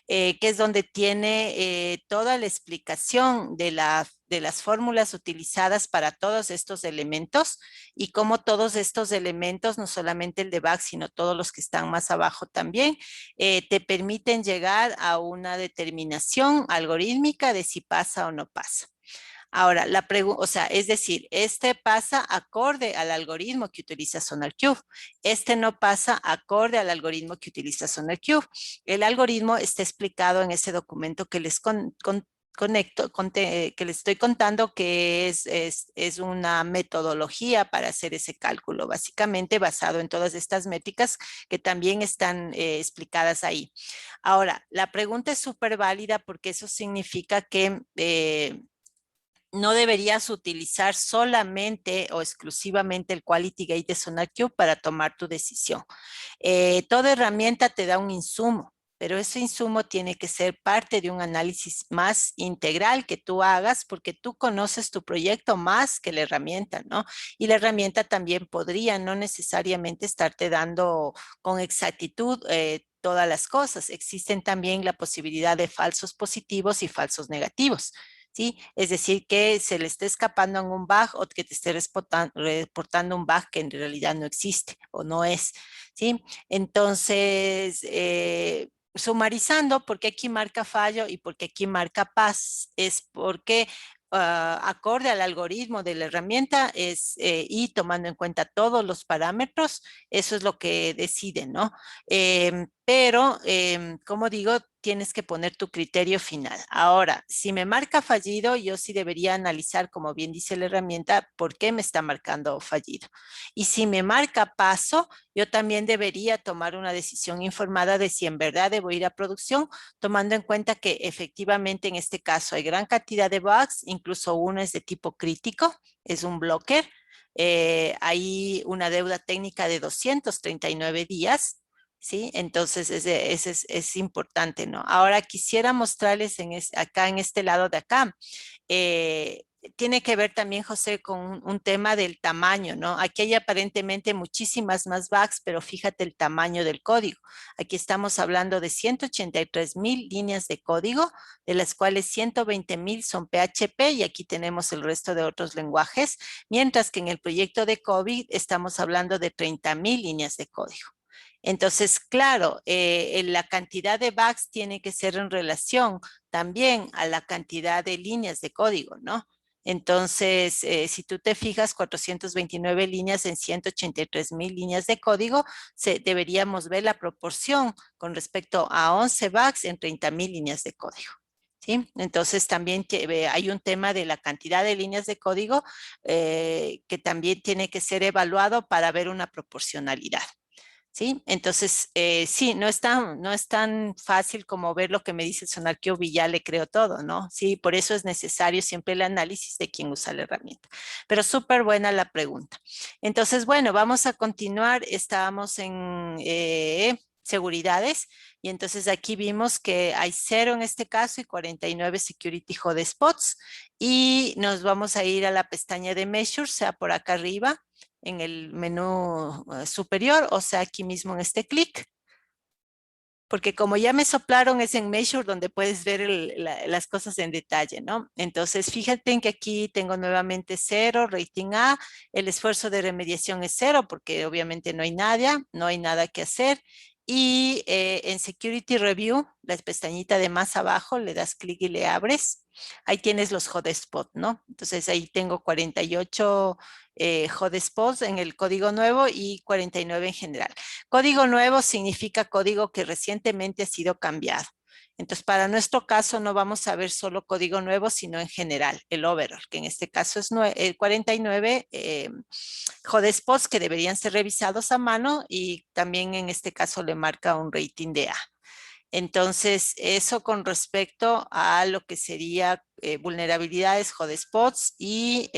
que es donde tiene toda la explicación de las fórmulas utilizadas para todos estos elementos, y cómo todos estos elementos, no solamente el debug, sino todos los que están más abajo también, te permiten llegar a una determinación algorítmica de si pasa o no pasa. Ahora, la pregunta, o sea, es decir, este pasa acorde al algoritmo que utiliza SonarQube. Este no pasa acorde al algoritmo que utiliza SonarQube. El algoritmo está explicado en ese documento que les que les estoy contando, que es una metodología para hacer ese cálculo, básicamente basado en todas estas métricas que también están explicadas ahí. Ahora, la pregunta es súper válida porque eso significa que no deberías utilizar solamente o exclusivamente el Quality Gate de SonarQube para tomar tu decisión. Toda herramienta te da un insumo, pero ese insumo tiene que ser parte de un análisis más integral que tú hagas, porque tú conoces tu proyecto más que la herramienta, ¿no? Y la herramienta también podría no necesariamente estarte dando con exactitud todas las cosas. Existen también la posibilidad de falsos positivos y falsos negativos. ¿sí? Es decir, que se le esté escapando en un bug o que te esté reportando un bug que en realidad no existe o no es, ¿sí? Entonces, sumarizando, ¿por qué aquí marca fallo y por qué aquí marca paz? Es porque acorde al algoritmo de la herramienta y tomando en cuenta todos los parámetros, eso es lo que decide, ¿no? Pero, como digo, tienes que poner tu criterio final. Ahora, si me marca fallido, yo sí debería analizar, como bien dice la herramienta, por qué me está marcando fallido. Y si me marca paso, yo también debería tomar una decisión informada de si en verdad debo ir a producción, tomando en cuenta que efectivamente en este caso hay gran cantidad de bugs, incluso uno es de tipo crítico, es un blocker. Hay una deuda técnica de 239 días. ¿Sí? Entonces, ese es importante, ¿no? Ahora quisiera mostrarles acá en este lado de acá. eh, Tiene que ver también, José, con un tema del tamaño, ¿no? Aquí hay aparentemente muchísimas más bugs, pero fíjate el tamaño del código. Aquí estamos hablando de 183,000 líneas de código, de las cuales 120,000 son PHP y aquí tenemos el resto de otros lenguajes, mientras que en el proyecto de COVID estamos hablando de 30,000 líneas de código. Entonces, claro, la cantidad de bugs tiene que ser en relación también a la cantidad de líneas de código, ¿no? Entonces, si tú te fijas, 429 líneas en 183,000 líneas de código, deberíamos ver la proporción con respecto a 11 bugs en 30,000 líneas de código. ¿Sí? Entonces también hay un tema de la cantidad de líneas de código que también tiene que ser evaluado para ver una proporcionalidad. ¿Sí? Entonces, sí, no es tan fácil como ver lo que me dice el SonarQube y ya le creo todo, ¿no? Sí, por eso es necesario siempre el análisis de quién usa la herramienta. Pero súper buena la pregunta. Entonces, bueno, vamos a continuar. Estábamos en seguridades y entonces aquí vimos que hay 0 en este caso y 49 security hotspots y nos vamos a ir a la pestaña de measures, sea por acá arriba en el menú superior, o sea, aquí mismo en este clic. Porque como ya me soplaron, es en Measure donde puedes ver las cosas en detalle, ¿no? Entonces, fíjate en que aquí tengo nuevamente 0, rating A, el esfuerzo de remediación es 0 porque obviamente no hay nada que hacer. Y en Security Review, la pestañita de más abajo, le das clic y le abres. Ahí tienes los hotspots, ¿no? Entonces ahí tengo 48 hotspots en el código nuevo y 49 en general. Código nuevo significa código que recientemente ha sido cambiado. Entonces, para nuestro caso no vamos a ver solo código nuevo, sino en general, el overall, que en este caso es 49 hotspots que deberían ser revisados a mano y también en este caso le marca un rating de A. Entonces, eso con respecto a lo que sería vulnerabilidades, hotspots y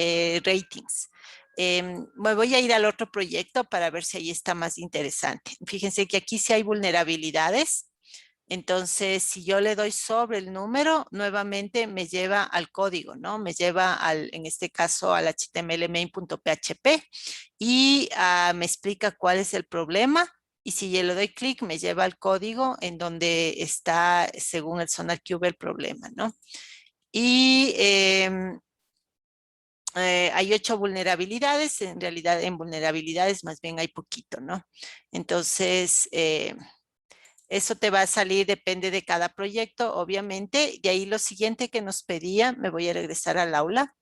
ratings. Me voy a ir al otro proyecto para ver si ahí está más interesante. Fíjense que aquí sí hay vulnerabilidades. Entonces, si yo le doy sobre el número, nuevamente me lleva al código, ¿no? Me lleva en este caso, al HTML main.php y me explica cuál es el problema. Y si yo le doy clic, me lleva al código en donde está, según el SonarQube, el problema, ¿no? Y hay 8 vulnerabilidades. En realidad, en vulnerabilidades más bien hay poquito, ¿no? Entonces, eso te va a salir, depende de cada proyecto, obviamente. De ahí lo siguiente que nos pedía, me voy a regresar al aula,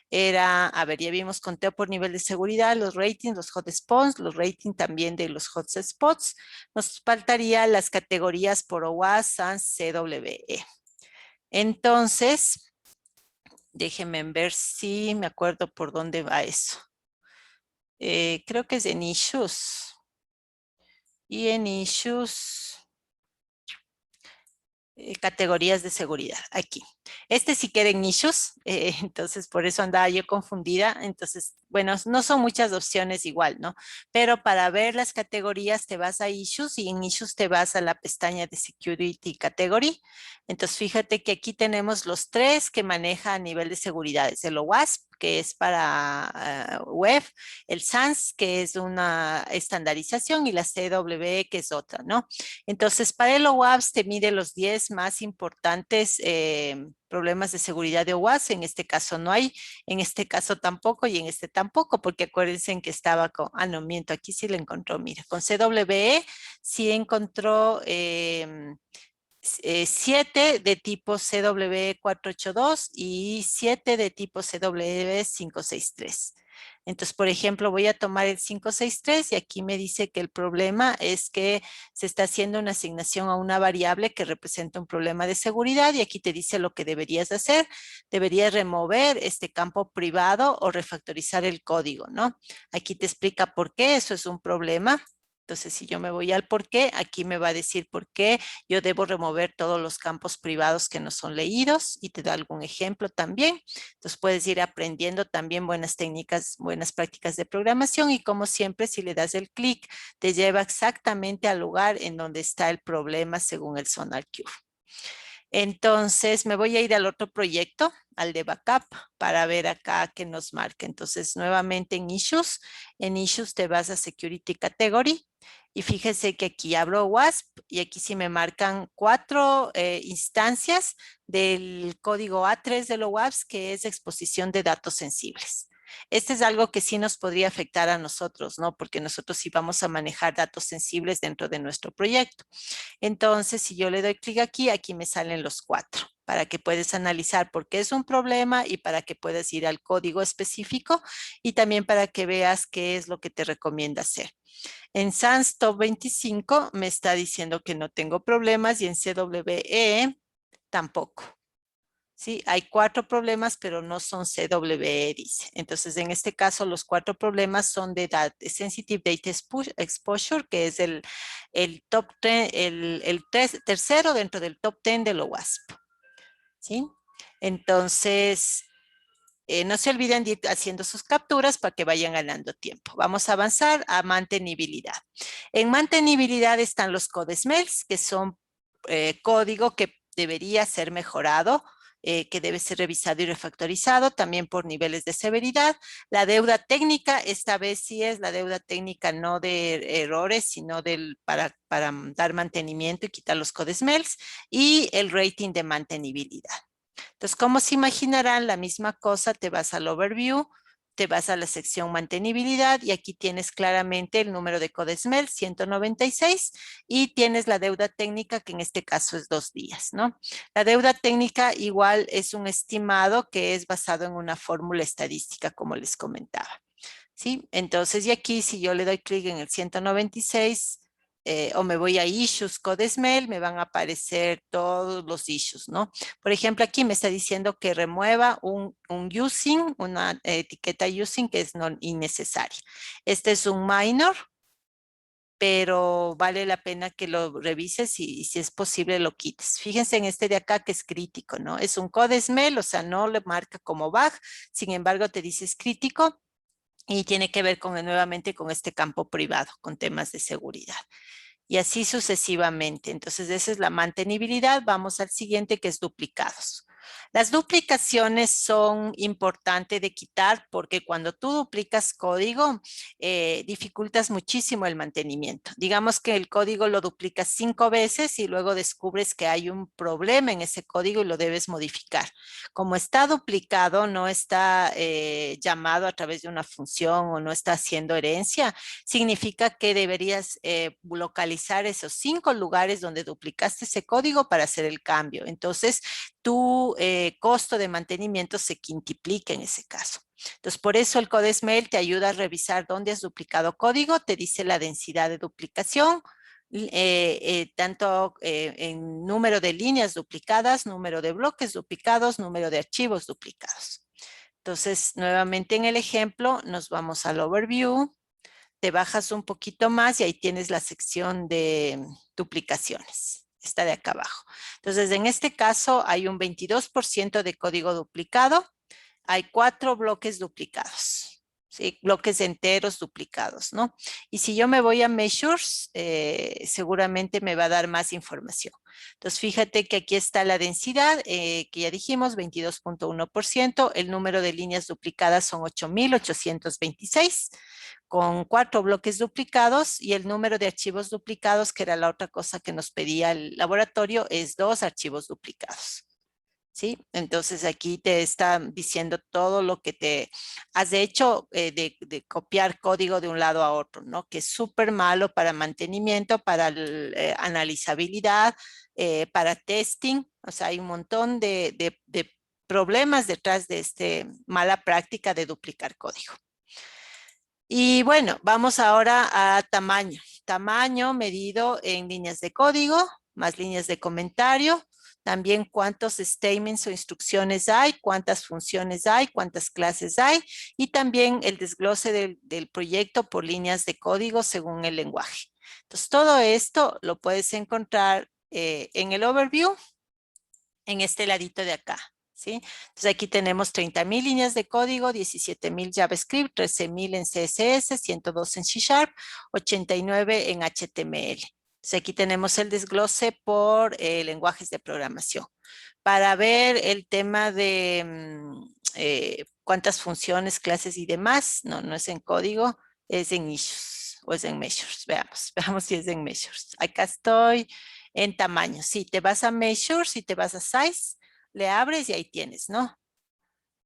era, a ver, ya vimos conteo por nivel de seguridad, los ratings, los hotspots, los ratings también de los hotspots. Nos faltaría las categorías por OWASP, SANS, CWE. Entonces, déjenme ver si me acuerdo por dónde va eso. Creo que es en issues. Y en issues... categorías de seguridad, aquí. Este sí queda en issues, entonces por eso andaba yo confundida. Entonces, bueno, no son muchas opciones igual, ¿no? Pero para ver las categorías te vas a issues y en issues te vas a la pestaña de security category. Entonces, fíjate que aquí tenemos los 3 que maneja a nivel de seguridad. Es el OWASP, que es para web, el SANS, que es una estandarización, y la CWE, que es otra, ¿no? Entonces, para el OWASP te mide los 10 más importantes problemas de seguridad de OWASP. En este caso no hay, en este caso tampoco y en este tampoco, porque acuérdense que estaba con, no miento, aquí sí le encontró, mira, con CWE sí encontró 7 de tipo CW482 y 7 de tipo CW563. Entonces, por ejemplo, voy a tomar el 563 y aquí me dice que el problema es que se está haciendo una asignación a una variable que representa un problema de seguridad, y aquí te dice lo que deberías hacer. Deberías remover este campo privado o refactorizar el código, ¿no? Aquí te explica por qué eso es un problema. Entonces, si yo me voy al por qué, aquí me va a decir por qué yo debo remover todos los campos privados que no son leídos, y te da algún ejemplo también. Entonces, puedes ir aprendiendo también buenas técnicas, buenas prácticas de programación, y como siempre, si le das el clic, te lleva exactamente al lugar en donde está el problema según el SonarQube. Entonces, me voy a ir al otro proyecto, al de backup, para ver acá qué nos marca. Entonces, nuevamente en Issues te vas a Security Category, y fíjese que aquí abro WASP y aquí sí me marcan 4 instancias del código A3 de los WASP, que es exposición de datos sensibles. Este es algo que sí nos podría afectar a nosotros, ¿no? Porque nosotros sí vamos a manejar datos sensibles dentro de nuestro proyecto. Entonces, si yo le doy clic aquí, aquí me salen los 4 para que puedas analizar por qué es un problema y para que puedas ir al código específico, y también para que veas qué es lo que te recomienda hacer. En SANS Top 25 me está diciendo que no tengo problemas, y en CWE tampoco. Sí, hay 4 problemas, pero no son CWE, dice. Entonces, en este caso, los 4 problemas son de Sensitive Data Exposure, que es el top 10, tercero dentro del top 10 de lo WASP. ¿Sí? Entonces, no se olviden de ir haciendo sus capturas para que vayan ganando tiempo. Vamos a avanzar a mantenibilidad. En mantenibilidad están los codesmels, que son código que debería ser mejorado, que debe ser revisado y refactorizado, también por niveles de severidad. La deuda técnica, esta vez sí es la deuda técnica no de errores, sino para dar mantenimiento y quitar los codesmels, y el rating de mantenibilidad. Entonces, como se imaginarán, la misma cosa, te vas al overview, te vas a la sección mantenibilidad, y aquí tienes claramente el número de codesmel 196, y tienes la deuda técnica, que en este caso es 2 días, ¿no? La deuda técnica igual es un estimado que es basado en una fórmula estadística, como les comentaba. ¿Sí? Entonces, y aquí si yo le doy clic en el 196, o me voy a Issues Codesmel, me van a aparecer todos los issues, ¿no? Por ejemplo, aquí me está diciendo que remueva un using, una etiqueta using que es no innecesaria. Este es un minor, pero vale la pena que lo revises y si es posible lo quites. Fíjense en este de acá que es crítico, ¿no? Es un codesmel, o sea, no le marca como bug, sin embargo te dice es crítico, y tiene que ver nuevamente con este campo privado, con temas de seguridad. Y así sucesivamente. Entonces, esa es la mantenibilidad. Vamos al siguiente, que es duplicados. Las duplicaciones son importantes de quitar, porque cuando tú duplicas código, dificultas muchísimo el mantenimiento. Digamos que el código lo duplicas 5 veces y luego descubres que hay un problema en ese código y lo debes modificar. Como está duplicado, no está llamado a través de una función o no está haciendo herencia, significa que deberías localizar esos 5 lugares donde duplicaste ese código para hacer el cambio. Entonces, tu costo de mantenimiento se quintuplica en ese caso. Entonces, por eso el codesmel te ayuda a revisar dónde has duplicado código, te dice la densidad de duplicación, tanto en número de líneas duplicadas, número de bloques duplicados, número de archivos duplicados. Entonces, nuevamente en el ejemplo, nos vamos al overview, te bajas un poquito más y ahí tienes la sección de duplicaciones. Está de acá abajo. Entonces, en este caso hay un 22% de código duplicado. Hay 4 bloques duplicados. ¿sí? Bloques enteros duplicados, ¿no? Y si yo me voy a Measures, seguramente me va a dar más información. Entonces, fíjate que aquí está la densidad, que ya dijimos, 22.1%. El número de líneas duplicadas son 8.826, con 4 bloques duplicados, y el número de archivos duplicados, que era la otra cosa que nos pedía el laboratorio, es 2 archivos duplicados. ¿Sí? Entonces aquí te está diciendo todo lo que te has hecho de copiar código de un lado a otro, ¿no? Que es súper malo para mantenimiento, para analizabilidad, para testing. O sea, hay un montón de problemas detrás de esta mala práctica de duplicar código. Y bueno, vamos ahora a tamaño. Tamaño medido en líneas de código, más líneas de comentario. También cuántos statements o instrucciones hay, cuántas funciones hay, cuántas clases hay, y también el desglose del proyecto por líneas de código según el lenguaje. Entonces, todo esto lo puedes encontrar en el overview, en este ladito de acá. ¿Sí? Entonces aquí tenemos 30.000 líneas de código, 17.000 JavaScript, 13.000 en CSS, 102 en C#, 89 en HTML. Entonces aquí tenemos el desglose por lenguajes de programación. Para ver el tema de cuántas funciones, clases y demás, no es en código, es en issues o es en measures. Veamos si es en measures. Acá estoy en tamaño. Si te vas a measures, si te vas a size, le abres y ahí tienes, ¿no?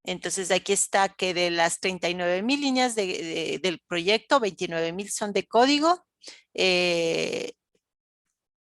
Entonces aquí está que de las 39.000 líneas del proyecto, 29.000 son de código,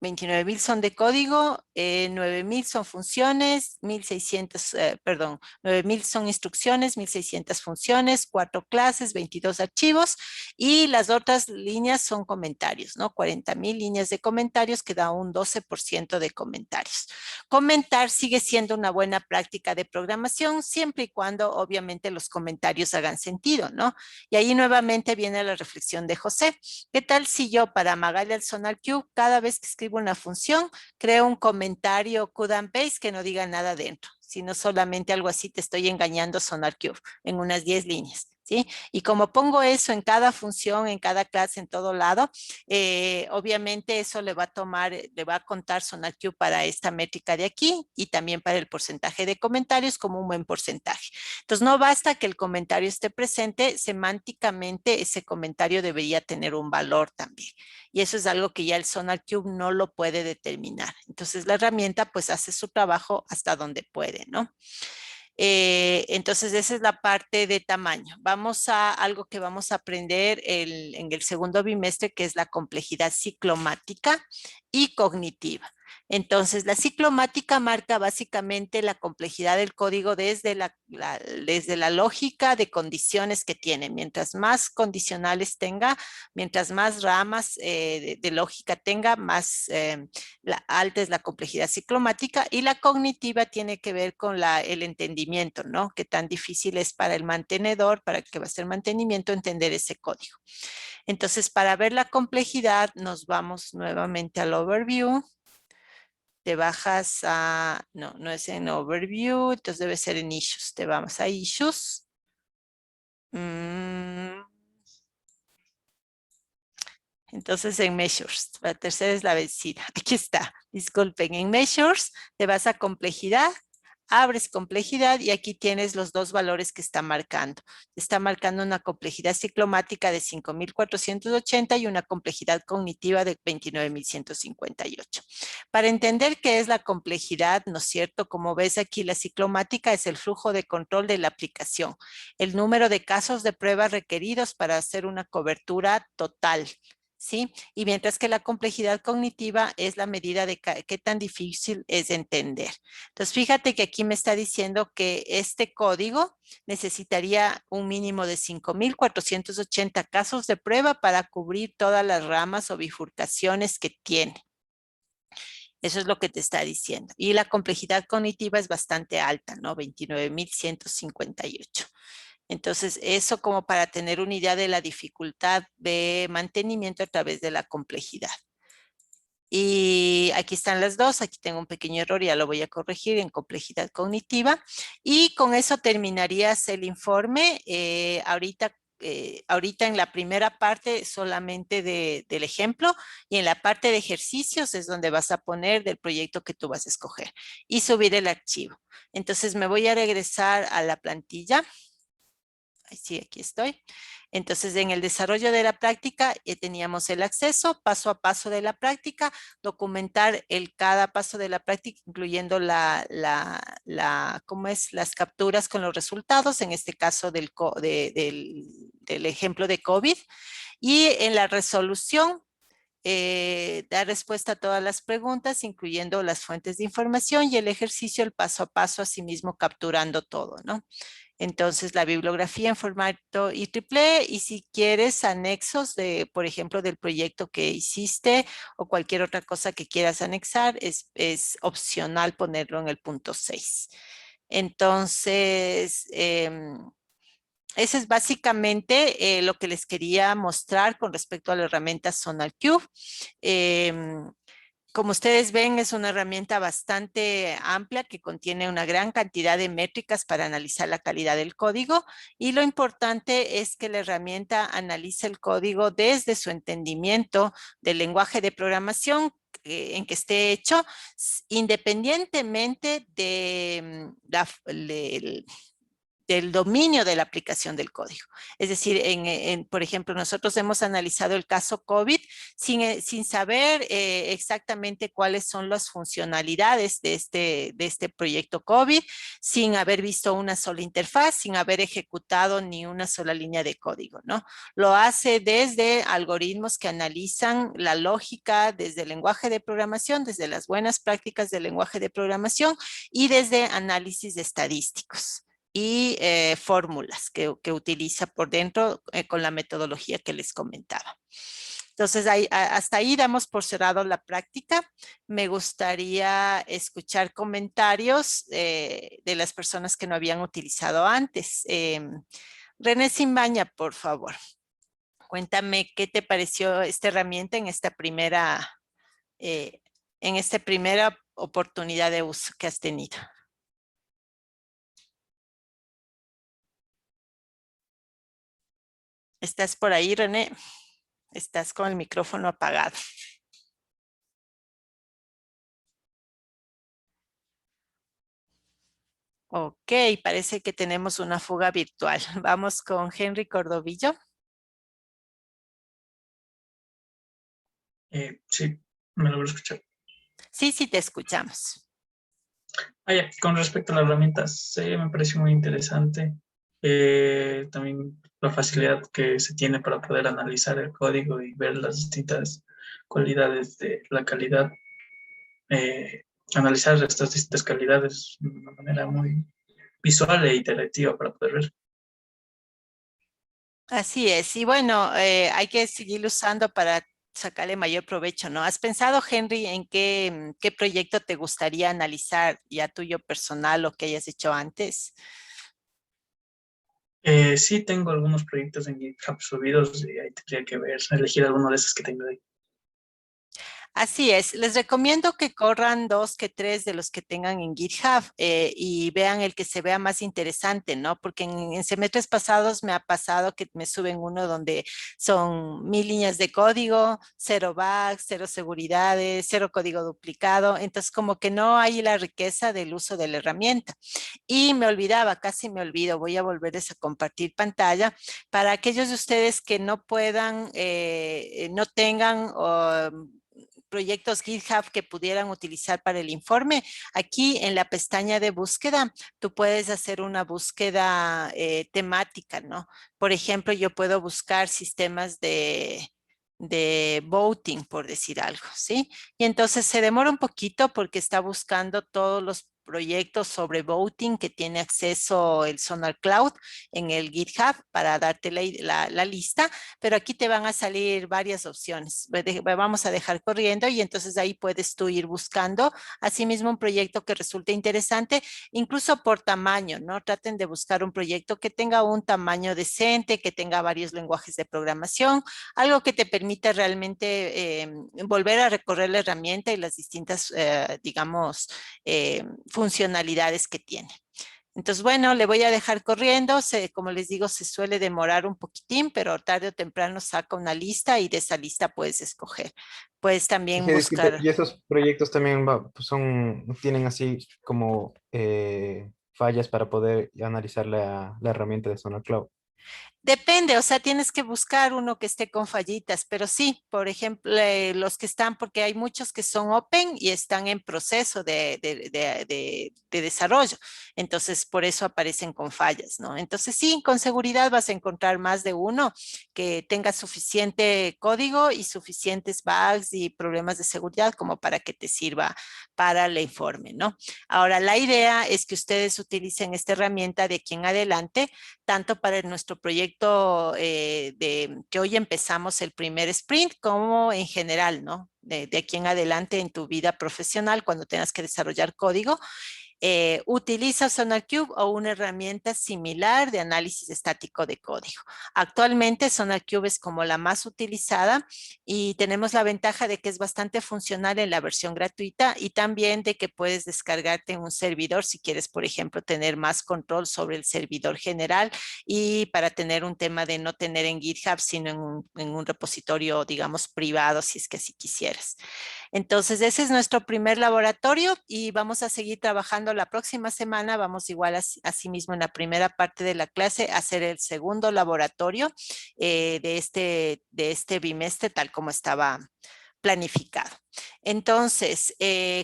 29.000 son de código, 9.000 son funciones, 9.000 son instrucciones, 1.600 funciones, 4 clases, 22 archivos, y las otras líneas son comentarios, ¿no? 40.000 líneas de comentarios, que da un 12% de comentarios. Comentar sigue siendo una buena práctica de programación, siempre y cuando obviamente los comentarios hagan sentido, ¿no? Y ahí nuevamente viene la reflexión de José. ¿Qué tal si yo, para Magali al SonarQube, cada vez que escribo una función, creo un comentario cut and paste que no diga nada dentro, sino solamente algo así? Te estoy engañando, SonarQube, en unas 10 líneas. ¿Sí? Y como pongo eso en cada función, en cada clase, en todo lado, obviamente eso le va a contar SonarQube para esta métrica de aquí, y también para el porcentaje de comentarios como un buen porcentaje. Entonces, no basta que el comentario esté presente, semánticamente ese comentario debería tener un valor también. Y eso es algo que ya el SonarQube no lo puede determinar. Entonces, la herramienta pues hace su trabajo hasta donde puede, ¿no? Entonces, esa es la parte de tamaño. Vamos a algo que vamos a aprender en el segundo bimestre, que es la complejidad ciclomática y cognitiva. Entonces, la ciclomática marca básicamente la complejidad del código desde la lógica de condiciones que tiene. Mientras más condicionales tenga, mientras más ramas de lógica tenga, más alta es la complejidad ciclomática. Y la cognitiva tiene que ver con el entendimiento, ¿no? Qué tan difícil es para el mantenedor, para el que va a hacer mantenimiento, entender ese código. Entonces, para ver la complejidad, nos vamos nuevamente al overview. Te bajas a, no es en overview, entonces debe ser en issues. Te vamos a issues. Entonces en measures, la tercera es la vencida. Aquí está, disculpen, en measures te vas a complejidad, abres complejidad y aquí tienes los dos valores que está marcando. Está marcando una complejidad ciclomática de 5.480 y una complejidad cognitiva de 29.158. Para entender qué es la complejidad, ¿no es cierto? Como ves aquí, la ciclomática es el flujo de control de la aplicación, el número de casos de prueba requeridos para hacer una cobertura total. ¿Sí? Y mientras que la complejidad cognitiva es la medida de qué tan difícil es entender. Entonces, fíjate que aquí me está diciendo que este código necesitaría un mínimo de 5.480 casos de prueba para cubrir todas las ramas o bifurcaciones que tiene. Eso es lo que te está diciendo. Y la complejidad cognitiva es bastante alta, ¿no? 29.158. Entonces, eso como para tener una idea de la dificultad de mantenimiento a través de la complejidad. Y aquí están las dos. Aquí tengo un pequeño error, ya lo voy a corregir en complejidad cognitiva. Y con eso terminarías el informe. Ahorita ahorita en la primera parte solamente del ejemplo, y en la parte de ejercicios es donde vas a poner del proyecto que tú vas a escoger y subir el archivo. Entonces me voy a regresar a la plantilla. Sí, aquí estoy. Entonces, en el desarrollo de la práctica teníamos el acceso, paso a paso de la práctica, documentar cada paso de la práctica, incluyendo ¿cómo es? Las capturas con los resultados, en este caso del ejemplo de COVID. Y en la resolución, dar respuesta a todas las preguntas, incluyendo las fuentes de información, y el ejercicio, el paso a paso, asimismo capturando todo, ¿no? Entonces, la bibliografía en formato IEEE, y si quieres anexos de, por ejemplo, del proyecto que hiciste o cualquier otra cosa que quieras anexar, es opcional ponerlo en el punto 6. Entonces, eso es básicamente lo que les quería mostrar con respecto a la herramienta SonarQube. Como ustedes ven, es una herramienta bastante amplia que contiene una gran cantidad de métricas para analizar la calidad del código, y lo importante es que la herramienta analiza el código desde su entendimiento del lenguaje de programación en que esté hecho, independientemente de del dominio de la aplicación del código. Es decir, por ejemplo, nosotros hemos analizado el caso COVID sin saber exactamente cuáles son las funcionalidades de este proyecto COVID, sin haber visto una sola interfaz, sin haber ejecutado ni una sola línea de código, ¿no? Lo hace desde algoritmos que analizan la lógica desde el lenguaje de programación, desde las buenas prácticas del lenguaje de programación y desde análisis estadísticos y fórmulas que utiliza por dentro con la metodología que les comentaba. Entonces, hasta ahí damos por cerrado la práctica. Me gustaría escuchar comentarios de las personas que no habían utilizado antes. René Simbaña, por favor. Cuéntame qué te pareció esta herramienta en esta primera oportunidad de uso que has tenido. ¿Estás por ahí, René? Estás con el micrófono apagado. Ok, parece que tenemos una fuga virtual. Vamos con Henry Cordovillo. Sí, me logro escuchar. Sí, sí, te escuchamos. Con respecto a las herramientas, me pareció muy interesante. También la facilidad que se tiene para poder analizar el código y ver las distintas cualidades de la calidad. Analizar estas distintas calidades de una manera muy visual e interactiva para poder ver. Así es. Y bueno, hay que seguir usando para sacarle mayor provecho, ¿no? ¿Has pensado, Henry, en qué proyecto te gustaría analizar, ya tuyo personal o que hayas hecho antes? Sí, tengo algunos proyectos en GitHub subidos y ahí tendría que ver, elegir alguno de esos que tengo ahí. Así es, les recomiendo que corran 2 que 3 de los que tengan en GitHub y vean el que se vea más interesante, ¿no? Porque en semestres pasados me ha pasado que me suben uno donde son 1000 líneas de código, 0 bugs, 0 seguridades, 0 código duplicado, entonces como que no hay la riqueza del uso de la herramienta. Y me olvidaba, casi me olvido, voy a volverles a compartir pantalla para aquellos de ustedes que no puedan, no tengan proyectos GitHub que pudieran utilizar para el informe. Aquí en la pestaña de búsqueda, tú puedes hacer una búsqueda temática, ¿no? Por ejemplo, yo puedo buscar sistemas de voting, por decir algo, ¿sí? Y entonces se demora un poquito porque está buscando todos los proyectos sobre voting que tiene acceso el Sonar Cloud en el GitHub para darte la lista, pero aquí te van a salir varias opciones. Vamos a dejar corriendo y entonces ahí puedes tú ir buscando asimismo un proyecto que resulte interesante, incluso por tamaño, ¿no? Traten de buscar un proyecto que tenga un tamaño decente, que tenga varios lenguajes de programación, algo que te permita realmente volver a recorrer la herramienta y las distintas, digamos, funcionalidades que tiene. Entonces, bueno, le voy a dejar corriendo. Como les digo, se suele demorar un poquitín, pero tarde o temprano saca una lista y de esa lista puedes escoger. Puedes también Disculpe, buscar. y esos proyectos también pues tienen así como fallas para poder analizar la herramienta de SonarCloud. Depende, o sea, tienes que buscar uno que esté con fallitas, pero sí, por ejemplo, los que están, porque hay muchos que son open y están en proceso de desarrollo, entonces por eso aparecen con fallas, ¿no? Entonces sí, con seguridad vas a encontrar más de uno que tenga suficiente código y suficientes bugs y problemas de seguridad como para que te sirva para el informe, ¿no? Ahora, la idea es que ustedes utilicen esta herramienta de aquí en adelante tanto para nuestro proyecto que hoy empezamos el primer sprint, como en general, ¿no? De aquí en adelante en tu vida profesional, cuando tengas que desarrollar código, utiliza SonarQube o una herramienta similar de análisis estático de código. Actualmente SonarQube es como la más utilizada y tenemos la ventaja de que es bastante funcional en la versión gratuita y también de que puedes descargarte en un servidor si quieres, por ejemplo, tener más control sobre el servidor general y para tener un tema de no tener en GitHub, sino en un repositorio, digamos, privado, si es que así quisieras. Entonces, ese es nuestro primer laboratorio y vamos a seguir trabajando la próxima semana. Vamos igual así mismo en la primera parte de la clase a hacer el segundo laboratorio de este bimestre, tal como estaba planificado. Entonces,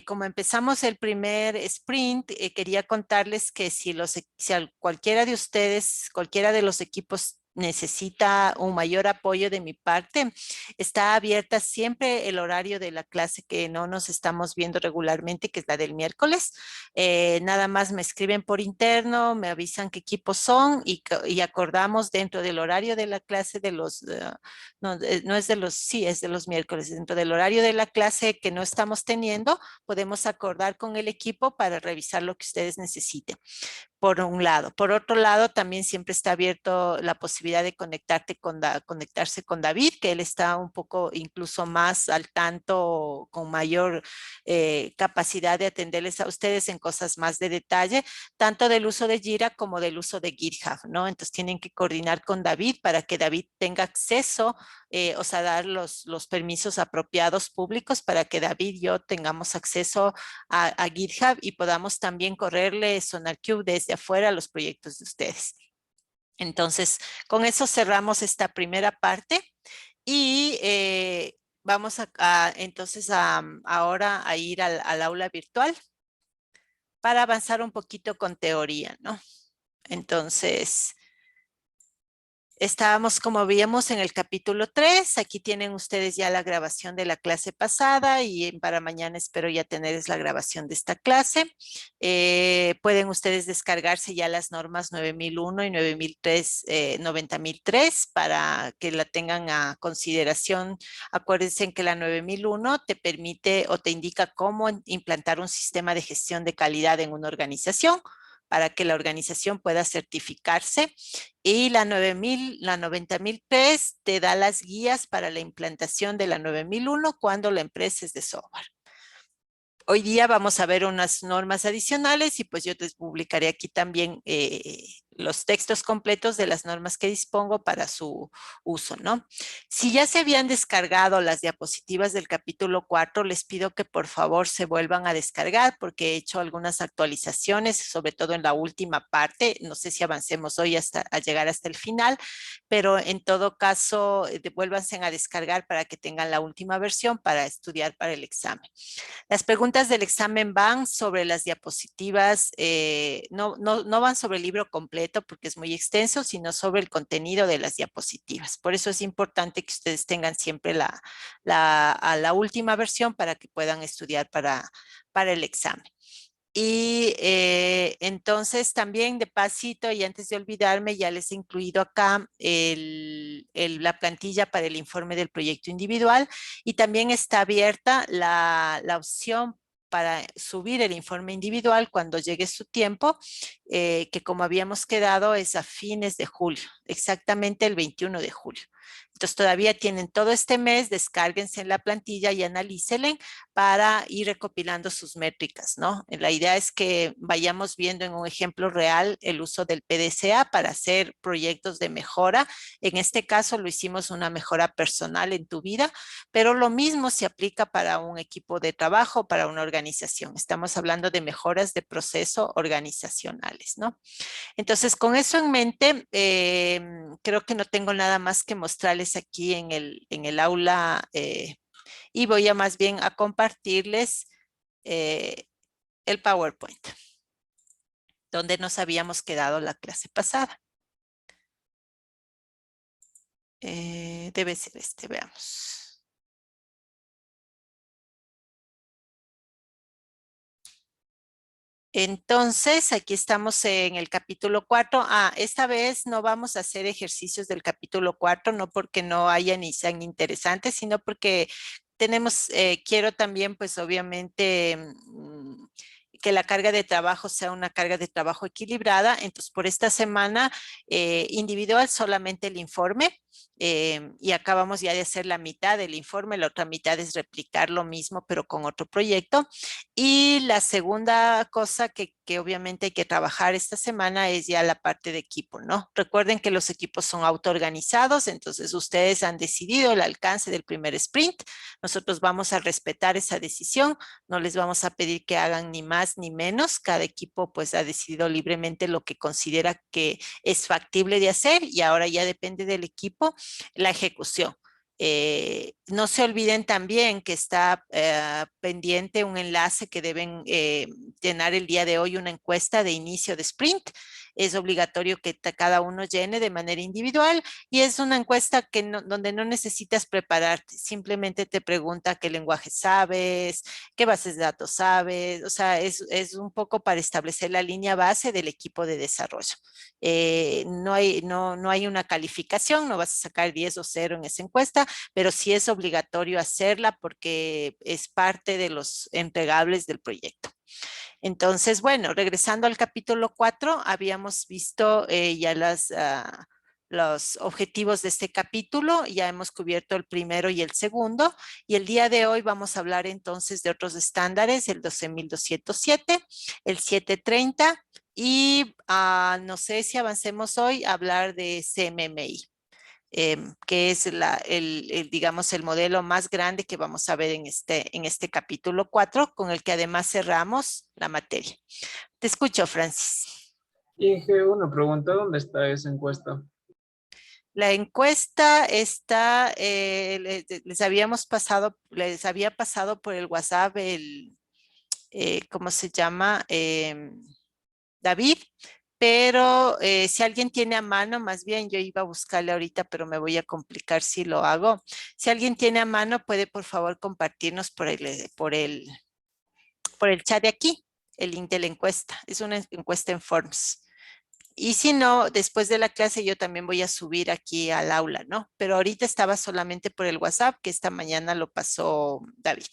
como empezamos el primer sprint, quería contarles que si cualquiera de ustedes, cualquiera de los equipos necesita un mayor apoyo de mi parte, está abierta siempre el horario de la clase que no nos estamos viendo regularmente, que es la del miércoles. Nada más me escriben por interno, me avisan qué equipos son y acordamos dentro del horario de la clase de los, no es de los, sí, es de los miércoles, dentro del horario de la clase que no estamos teniendo, podemos acordar con el equipo para revisar lo que ustedes necesiten por un lado. Por otro lado, también siempre está abierto la posibilidad de conectarse con David, que él está un poco incluso más al tanto, con mayor capacidad de atenderles a ustedes en cosas más de detalle, tanto del uso de Jira como del uso de GitHub, ¿no? Entonces tienen que coordinar con David para que David tenga acceso, o sea, dar los permisos apropiados públicos para que David y yo tengamos acceso a GitHub y podamos también correrle SonarQube desde afuera a los proyectos de ustedes. Entonces, con eso cerramos esta primera parte y vamos entonces ahora a ir al aula virtual para avanzar un poquito con teoría, ¿no? Entonces, estábamos, como veíamos, en el capítulo 3. Aquí tienen ustedes ya la grabación de la clase pasada y para mañana espero ya tener la grabación de esta clase. Pueden ustedes descargarse ya las normas 9001 y 90003 para que la tengan a consideración. Acuérdense que la 9001 te permite o te indica cómo implantar un sistema de gestión de calidad en una organización para que la organización pueda certificarse. Y la 90003 te da las guías para la implantación de la 9001 cuando la empresa es de software. Hoy día vamos a ver unas normas adicionales y pues yo les publicaré aquí también los textos completos de las normas que dispongo para su uso, ¿no? Si ya se habían descargado las diapositivas del capítulo 4, les pido que por favor se vuelvan a descargar porque he hecho algunas actualizaciones, sobre todo en la última parte. No sé si avancemos hoy a llegar hasta el final, pero en todo caso, vuélvanse a descargar para que tengan la última versión para estudiar para el examen. Las preguntas del examen van sobre las diapositivas, no van sobre el libro completo porque es muy extenso, sino sobre el contenido de las diapositivas. Por eso es importante que ustedes tengan siempre la última versión para que puedan estudiar para el examen. Y entonces también de pasito y antes de olvidarme ya les he incluido acá la plantilla para el informe del proyecto individual y también está abierta la opción para subir el informe individual cuando llegue su tiempo, que como habíamos quedado es a fines de julio, exactamente el 21 de julio. Entonces todavía tienen todo este mes, descárguense en la plantilla y analícenla para ir recopilando sus métricas, ¿no? La idea es que vayamos viendo en un ejemplo real el uso del PDCA para hacer proyectos de mejora. En este caso lo hicimos una mejora personal en tu vida, pero lo mismo se aplica para un equipo de trabajo, para una organización. Estamos hablando de mejoras de proceso organizacionales, ¿no? Entonces, con eso en mente, creo que no tengo nada más que mostrarles aquí en el aula y voy a más bien a compartirles el PowerPoint, donde nos habíamos quedado la clase pasada. Debe ser este, veamos. Entonces, aquí estamos en el capítulo 4. Esta vez no vamos a hacer ejercicios del capítulo 4, no porque no hayan ni sean interesantes, sino porque tenemos, quiero también, pues obviamente, que la carga de trabajo sea una carga de trabajo equilibrada. Entonces, por esta semana individual solamente el informe y acabamos ya de hacer la mitad del informe, la otra mitad es replicar lo mismo pero con otro proyecto. Y la segunda cosa que obviamente hay que trabajar esta semana es ya la parte de equipo, ¿no? Recuerden que los equipos son autoorganizados, entonces ustedes han decidido el alcance del primer sprint. Nosotros vamos a respetar esa decisión, no les vamos a pedir que hagan ni más ni menos. Cada equipo pues ha decidido libremente lo que considera que es factible de hacer y ahora ya depende del equipo la ejecución. No se olviden también que está pendiente un enlace que deben llenar el día de hoy, una encuesta de inicio de sprint. Es obligatorio que cada uno llene de manera individual y es una encuesta que donde no necesitas prepararte, simplemente te pregunta qué lenguaje sabes, qué bases de datos sabes, o sea, es un poco para establecer la línea base del equipo de desarrollo. No hay una calificación, no vas a sacar 10 o 0 en esa encuesta, pero sí es obligatorio hacerla porque es parte de los entregables del proyecto. Entonces, bueno, regresando al capítulo 4, habíamos visto ya los objetivos de este capítulo, ya hemos cubierto el primero y el segundo, y el día de hoy vamos a hablar entonces de otros estándares, el 12207, el 730, y no sé si avancemos hoy a hablar de CMMI. Que es digamos, el modelo más grande que vamos a ver en este capítulo 4, con el que además cerramos la materia. Te escucho, Francis. Inge, una pregunta, ¿dónde está esa encuesta? La encuesta está, les había pasado por el WhatsApp ¿cómo se llama? David. Pero si alguien tiene a mano, más bien yo iba a buscarle ahorita, pero me voy a complicar si lo hago. Si alguien tiene a mano, puede por favor compartirnos por el chat de aquí, el link de la encuesta. Es una encuesta en Forms. Y si no, después de la clase yo también voy a subir aquí al aula, ¿no? Pero ahorita estaba solamente por el WhatsApp, que esta mañana lo pasó David.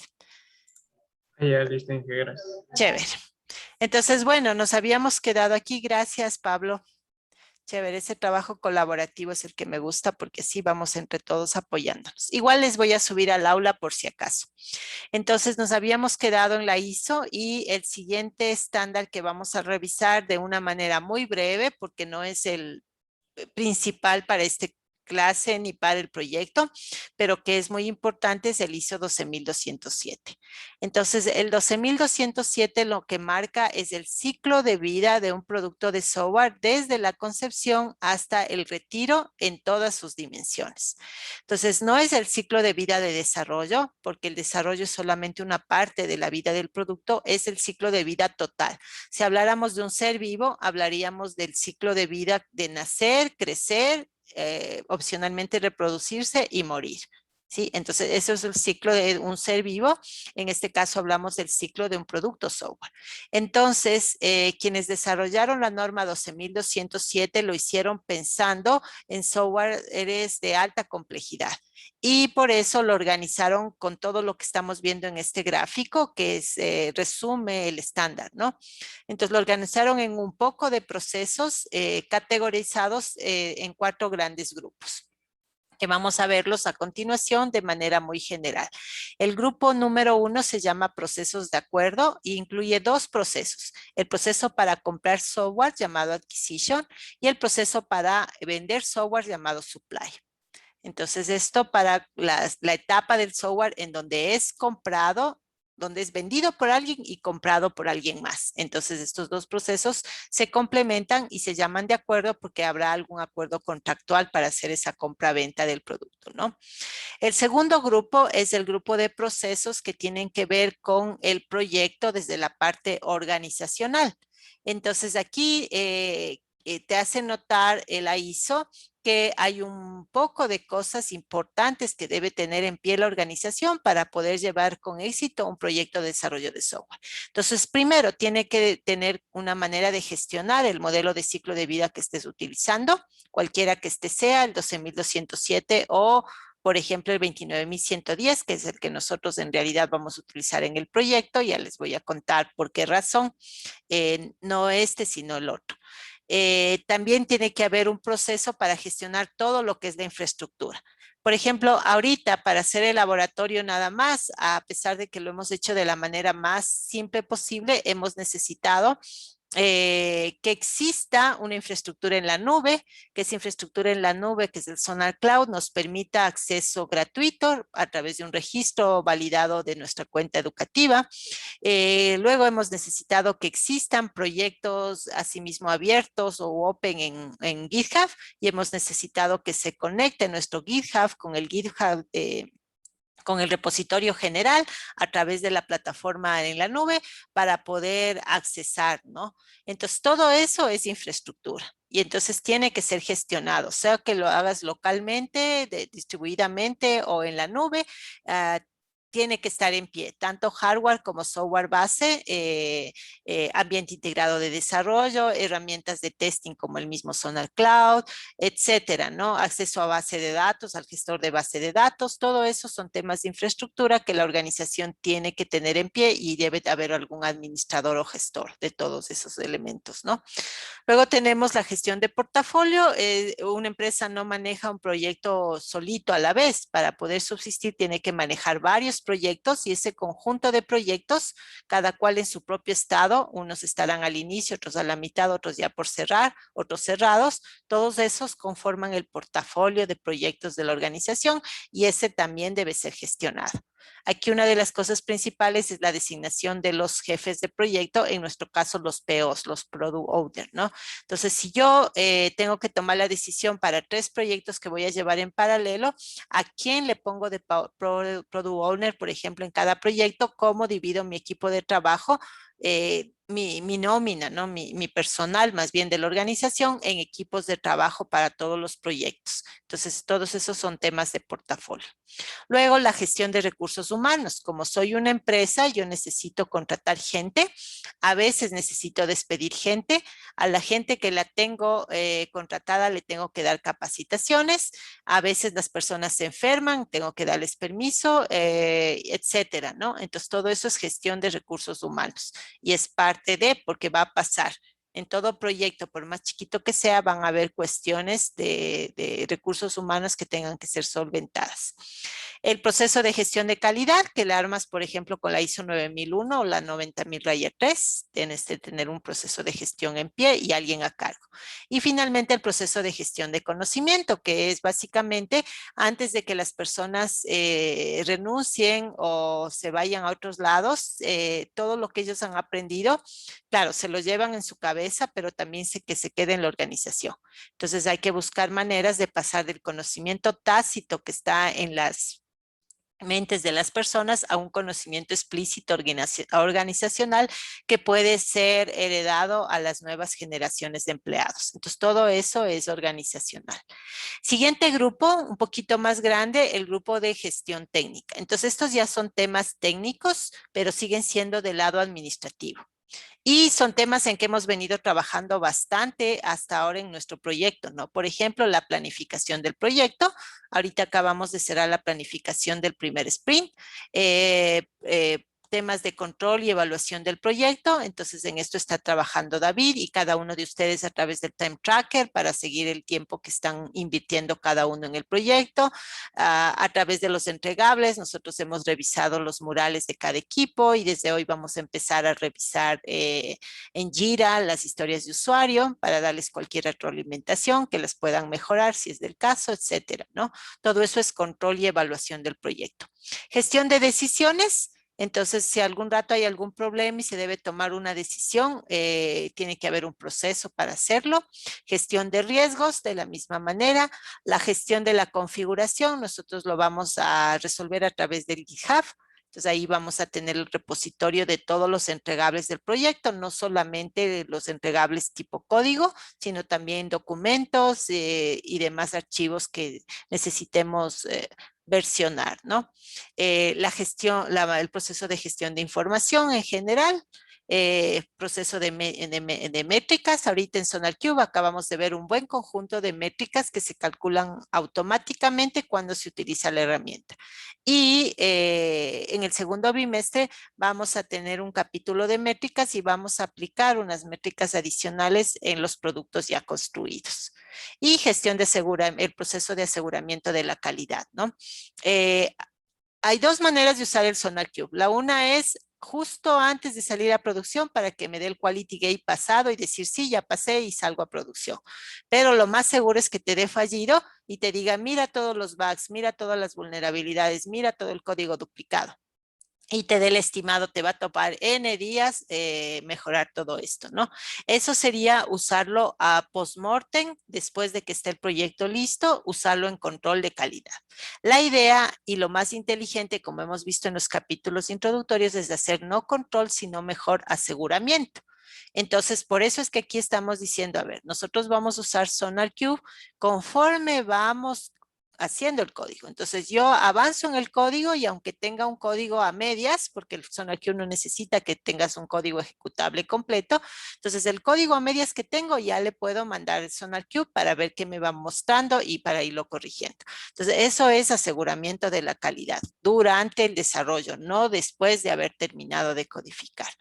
Ya, listo, Inge, gracias. Chévere. Entonces, bueno, nos habíamos quedado aquí. Gracias, Pablo. Chévere, ese trabajo colaborativo es el que me gusta porque así vamos entre todos apoyándonos. Igual les voy a subir al aula por si acaso. Entonces nos habíamos quedado en la ISO y el siguiente estándar que vamos a revisar de una manera muy breve porque no es el principal para este clase ni para el proyecto, pero que es muy importante es el ISO 12207. Entonces, el 12207 lo que marca es el ciclo de vida de un producto de software desde la concepción hasta el retiro en todas sus dimensiones. Entonces, no es el ciclo de vida de desarrollo, porque el desarrollo es solamente una parte de la vida del producto, es el ciclo de vida total. Si habláramos de un ser vivo, hablaríamos del ciclo de vida de nacer, crecer, opcionalmente reproducirse y morir. ¿Sí? Entonces, eso es el ciclo de un ser vivo. En este caso, hablamos del ciclo de un producto software. Entonces, quienes desarrollaron la norma 12207 lo hicieron pensando en softwares de alta complejidad. Y por eso lo organizaron con todo lo que estamos viendo en este gráfico, que resume el estándar, ¿no? Entonces lo organizaron en un poco de procesos categorizados en 4 grandes grupos. que vamos a verlos a continuación de manera muy general. El grupo número 1 se llama procesos de acuerdo e incluye dos procesos. El proceso para comprar software llamado acquisition y el proceso para vender software llamado supply. Entonces, esto para la etapa del software en donde es comprado, donde es vendido por alguien y comprado por alguien más. Entonces, estos dos procesos se complementan y se llaman de acuerdo porque habrá algún acuerdo contractual para hacer esa compra-venta del producto, ¿no? El segundo grupo es el grupo de procesos que tienen que ver con el proyecto desde la parte organizacional. Entonces, aquí te hace notar el ISO que hay un poco de cosas importantes que debe tener en pie la organización para poder llevar con éxito un proyecto de desarrollo de software. Entonces, primero, tiene que tener una manera de gestionar el modelo de ciclo de vida que estés utilizando, cualquiera que este sea, el 12207 o por ejemplo, el 29110, que es el que nosotros en realidad vamos a utilizar en el proyecto. Ya les voy a contar por qué razón, no este, sino el otro. También tiene que haber un proceso para gestionar todo lo que es la infraestructura. Por ejemplo, ahorita para hacer el laboratorio nada más, a pesar de que lo hemos hecho de la manera más simple posible, hemos necesitado que exista una infraestructura en la nube, que esa infraestructura en la nube, que es el Sonar Cloud, nos permita acceso gratuito a través de un registro validado de nuestra cuenta educativa. Luego hemos necesitado que existan proyectos asimismo abiertos o open en GitHub y hemos necesitado que se conecte nuestro GitHub con el GitHub con el repositorio general a través de la plataforma en la nube para poder accesar, ¿no? Entonces, todo eso es infraestructura y entonces tiene que ser gestionado, sea que lo hagas localmente, distribuidamente o en la nube, tiene que estar en pie, tanto hardware como software base, ambiente integrado de desarrollo, herramientas de testing como el mismo Sonar Cloud, etcétera, ¿no? Acceso a base de datos, al gestor de base de datos, todo eso son temas de infraestructura que la organización tiene que tener en pie y debe haber algún administrador o gestor de todos esos elementos, ¿no? Luego tenemos la gestión de portafolio. Una empresa no maneja un proyecto solito a la vez. Para poder subsistir tiene que manejar varios proyectos y ese conjunto de proyectos, cada cual en su propio estado, unos estarán al inicio, otros a la mitad, otros ya por cerrar, otros cerrados. Todos esos conforman el portafolio de proyectos de la organización y ese también debe ser gestionado. Aquí una de las cosas principales es la designación de los jefes de proyecto, en nuestro caso los POs, los Product Owner, ¿no? Entonces, si yo tengo que tomar la decisión para 3 proyectos que voy a llevar en paralelo, ¿a quién le pongo de Product Owner, por ejemplo, en cada proyecto? ¿Cómo divido mi equipo de trabajo? Mi nómina, ¿no? Mi personal más bien de la organización en equipos de trabajo para todos los proyectos. Entonces, todos esos son temas de portafolio. Luego, la gestión de recursos humanos. Como soy una empresa, yo necesito contratar gente. A veces necesito despedir gente. A la gente que la tengo contratada le tengo que dar capacitaciones. A veces las personas se enferman, tengo que darles permiso, etcétera, ¿no? Entonces, todo eso es gestión de recursos humanos y es parte de, porque va a pasar. En todo proyecto, por más chiquito que sea, van a haber cuestiones de recursos humanos que tengan que ser solventadas. El proceso de gestión de calidad, que le armas, por ejemplo, con la ISO 9001 o la 90.000-3, tienes que tener un proceso de gestión en pie y alguien a cargo. Y finalmente, el proceso de gestión de conocimiento, que es básicamente antes de que las personas renuncien o se vayan a otros lados, todo lo que ellos han aprendido, claro, se lo llevan en su cabeza, pero también que se quede en la organización. Entonces hay que buscar maneras de pasar del conocimiento tácito que está en las mentes de las personas a un conocimiento explícito organizacional que puede ser heredado a las nuevas generaciones de empleados. Entonces, todo eso es organizacional. Siguiente grupo, un poquito más grande, el grupo de gestión técnica. Entonces, estos ya son temas técnicos, pero siguen siendo del lado administrativo. Y son temas en que hemos venido trabajando bastante hasta ahora en nuestro proyecto, ¿no? Por ejemplo, la planificación del proyecto. Ahorita acabamos de cerrar la planificación del primer sprint. temas de control y evaluación del proyecto. Entonces en esto está trabajando David y cada uno de ustedes a través del Time Tracker para seguir el tiempo que están invirtiendo cada uno en el proyecto. A través de los entregables, nosotros hemos revisado los murales de cada equipo y desde hoy vamos a empezar a revisar en Jira las historias de usuario para darles cualquier retroalimentación que las puedan mejorar si es del caso, etcétera, ¿no? Todo eso es control y evaluación del proyecto. Gestión de decisiones. Entonces, si algún rato hay algún problema y se debe tomar una decisión, tiene que haber un proceso para hacerlo. Gestión de riesgos, de la misma manera. La gestión de la configuración, nosotros lo vamos a resolver a través del GitHub. Entonces, ahí vamos a tener el repositorio de todos los entregables del proyecto, no solamente los entregables tipo código, sino también documentos y demás archivos que necesitemos versionar, ¿no? La gestión, el proceso de gestión de información en general, proceso de métricas. Ahorita en SonarQube acabamos de ver un buen conjunto de métricas que se calculan automáticamente cuando se utiliza la herramienta. Y en el segundo bimestre vamos a tener un capítulo de métricas y vamos a aplicar unas métricas adicionales en los productos ya construidos. Y gestión de el proceso de aseguramiento de la calidad, ¿no? Hay dos maneras de usar el SonarQube. La una es justo antes de salir a producción para que me dé el Quality Gate pasado y decir, sí, ya pasé y salgo a producción. Pero lo más seguro es que te dé fallido y te diga, mira todos los bugs, mira todas las vulnerabilidades, mira todo el código duplicado. Y te dé el estimado, te va a topar N días mejorar todo esto, ¿no? Eso sería usarlo a post-mortem, después de que esté el proyecto listo, usarlo en control de calidad. La idea y lo más inteligente, como hemos visto en los capítulos introductorios, es de hacer no control, sino mejor aseguramiento. Entonces, por eso es que aquí estamos diciendo, a ver, nosotros vamos a usar SonarQube conforme vamos haciendo el código. Entonces yo avanzo en el código y aunque tenga un código a medias, porque el SonarQube no necesita que tengas un código ejecutable completo, entonces el código a medias que tengo ya le puedo mandar el SonarQube para ver qué me va mostrando y para irlo corrigiendo. Entonces eso es aseguramiento de la calidad durante el desarrollo, no después de haber terminado de codificar.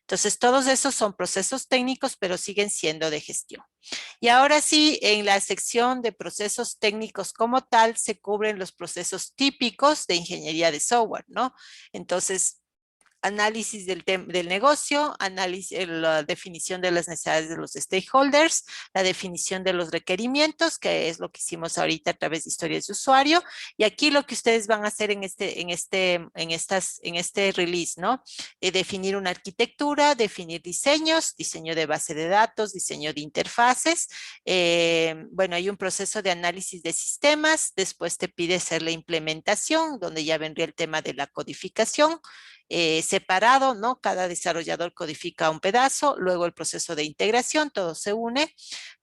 Entonces todos esos son procesos técnicos, pero siguen siendo de gestión. Y ahora sí, en la sección de procesos técnicos como tal, se cubren los procesos típicos de ingeniería de software, ¿no? Entonces, análisis del negocio, la definición de las necesidades de los stakeholders, la definición de los requerimientos, que es lo que hicimos ahorita a través de historias de usuario. Y aquí lo que ustedes van a hacer en este release, ¿no? Definir una arquitectura, definir diseños, diseño de base de datos, diseño de interfaces. Bueno, hay un proceso de análisis de sistemas, después te pide hacer la implementación, donde ya vendría el tema de la codificación. Separado, ¿no? Cada desarrollador codifica un pedazo, luego el proceso de integración, todo se une,